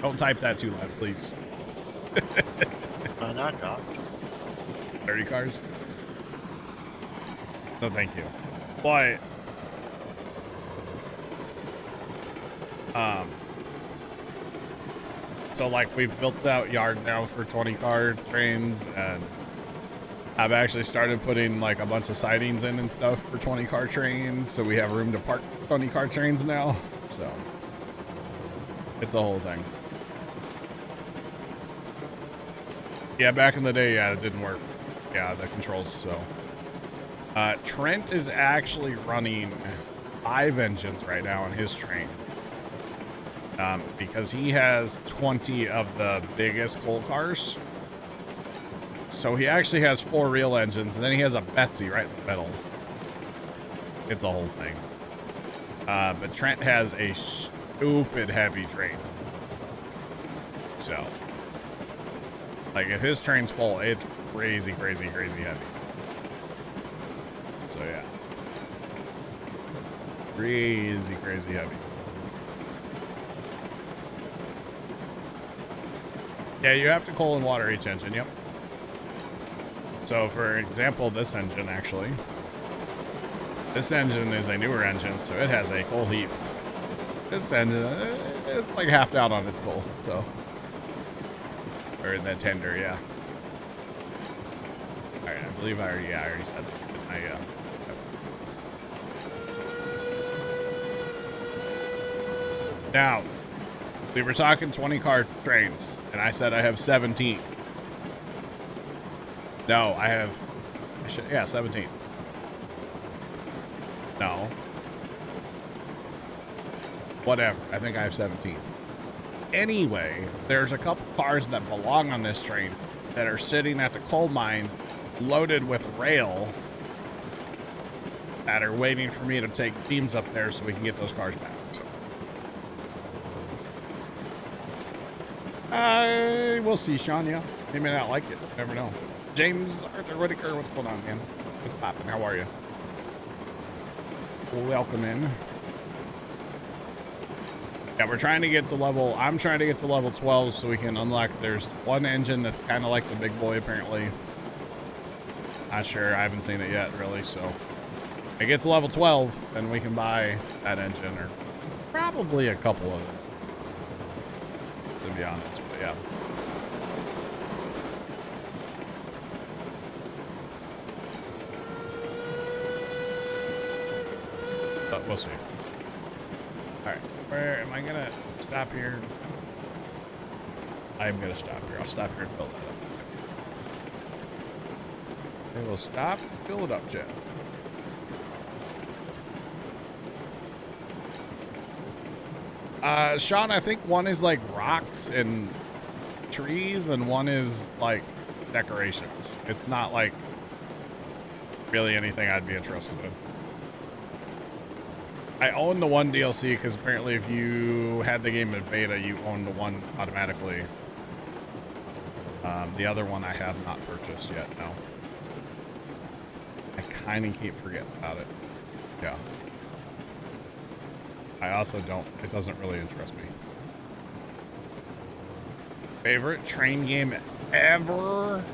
Don't type that too loud, please. Why not, Doc? 30 cars? No, thank you. But so like we've built out yard now for 20-car trains, and I've actually started putting like a bunch of sidings in and stuff for 20-car trains, so we have room to park 20-car trains now. So it's a whole thing. Yeah, back in the day, yeah, it didn't work. Yeah, the controls. So Trent is actually running 5 engines right now on his train. Because he has 20 of the biggest coal cars. So he actually has 4 real engines, and then he has a Betsy right in the middle. It's a whole thing. But Trent has a stupid heavy train. So, like, if his train's full, it's crazy, crazy, crazy heavy. So, yeah. Crazy, crazy heavy. Yeah, you have to coal and water each engine, yep. So, for example, this engine, actually. This engine is a newer engine, so it has a coal heap. This engine, it's like half out on its coal, so. Or in that tender, yeah. Alright, I believe I already said that. Now, we were talking 20-car trains, and I said I have 17. No, yeah, 17. No. Whatever, I think I have 17. Anyway, there's a couple cars that belong on this train that are sitting at the coal mine loaded with rail that are waiting for me to take beams up there so we can get those cars back. We'll see, Sean, yeah. He may not like it. Never know. James Arthur Whitaker, what's going on, man? What's poppin'? How are you? Welcome in. Yeah, we're trying to get to level... I'm trying to get to level 12 so we can unlock... There's one engine that's kind of like the big boy, apparently. Not sure. I haven't seen it yet, really, so... If it gets to level 12, then we can buy that engine, or probably a couple of them, to be honest, but yeah. But we'll see. Alright, where am I gonna stop here? I'm gonna stop here. I'll stop here and fill that up. Okay, we'll stop and fill it up, Jeff. Sean, I think one is like rocks and trees, and one is like decorations. It's not like really anything I'd be interested in. I own the one DLC because apparently if you had the game in beta, you own the one automatically. The other one I have not purchased yet, no. I kind of keep forgetting about it. Yeah. I also don't, it doesn't really interest me. Favorite train game ever?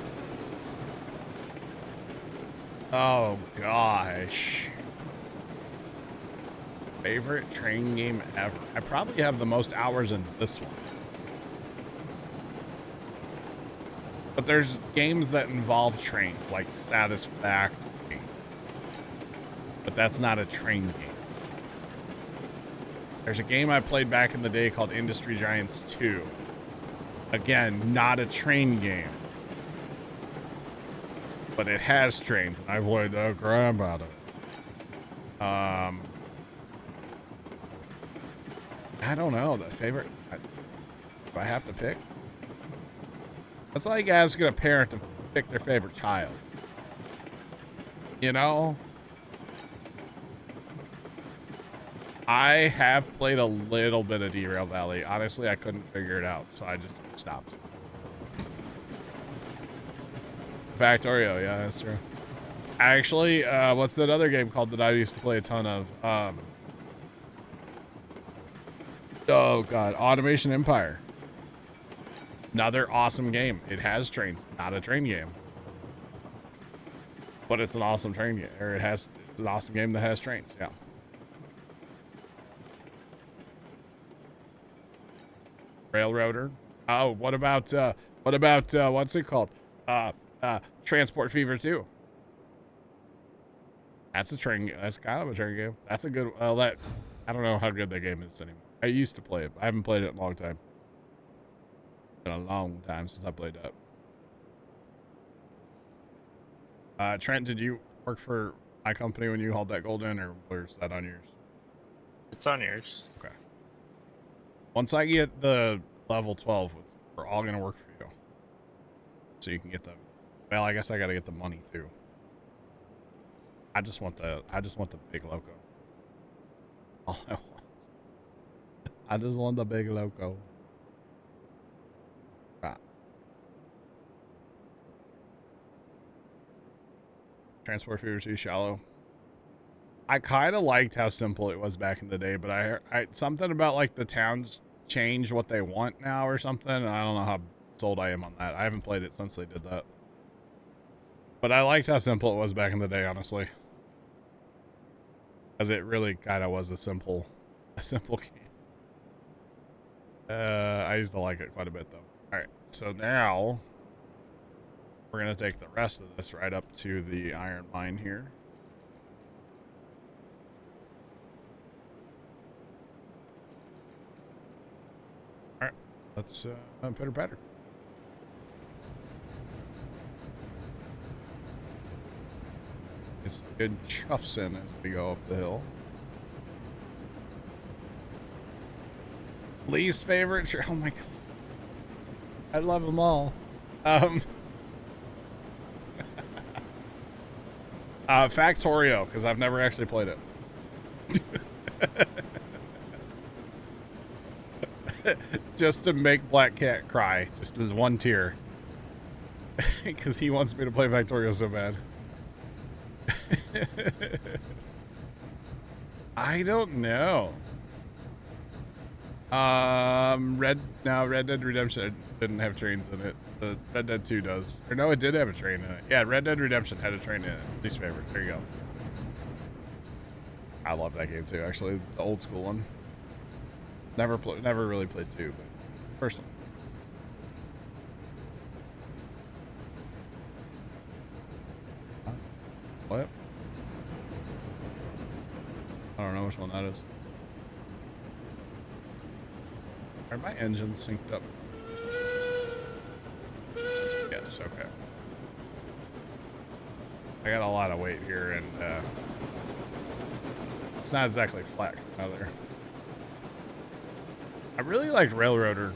Oh gosh. Favorite train game ever? I probably have the most hours in this one. But there's games that involve trains, like Satisfactory. But that's not a train game. There's a game I played back in the day called Industry Giants 2. Again, not a train game. But it has trains, and I played the crap out of it. I don't know. The favorite... Do I have to pick? That's like asking a parent to pick their favorite child. You know? I have played a little bit of Derail Valley. Honestly, I couldn't figure it out, so I just stopped. Factorio, yeah, that's true. Actually, what's that other game called that I used to play a ton of? Oh, God. Automation Empire. Another awesome game. It has trains, not a train game. But it's an awesome train game. Or it's an awesome game that has trains, yeah. Railroader. Oh, what about what's it called? Transport Fever 2. That's a train. That's kind of a train game. That's a good. I don't know how good that game is anymore. I used to play it. I haven't played it in a long time. Been a long time since I played that. Trent, did you work for my company when you hauled that gold in, or where's that on yours? It's on yours. Okay. Once I get the level 12, we're all gonna work for you. So you can get the. Well, I guess I gotta get the money too. I just want the big loco. All I want. I just want the big loco. Right. Transport Fever 2 shallow. I kind of liked how simple it was back in the day, but I something about like the towns change what they want now or something. And I don't know how sold I am on that. I haven't played it since they did that. But I liked how simple it was back in the day, honestly. As it really kind of was a simple game. I used to like it quite a bit, though. All right, so now we're going to take the rest of this right up to the iron mine here. All right, let's pitter patter. It's good chuffs in as we go up the hill. Least favorite? Oh my god. I love them all. Factorio, because I've never actually played it. Just to make Black Cat cry. Just as one tear. Because he wants me to play Factorio so bad. I don't know. Red Dead Redemption didn't have trains in it. The Red Dead 2 does. Or no, it did have a train in it. Yeah, Red Dead Redemption had a train in it. Least favorite. There you go. I love that game too, actually. The old school one. Never really played 2, but first one. What? I don't know which one that is. Are my engines synced up? Yes, okay. I got a lot of weight here, and it's not exactly flat either. I really liked Railroader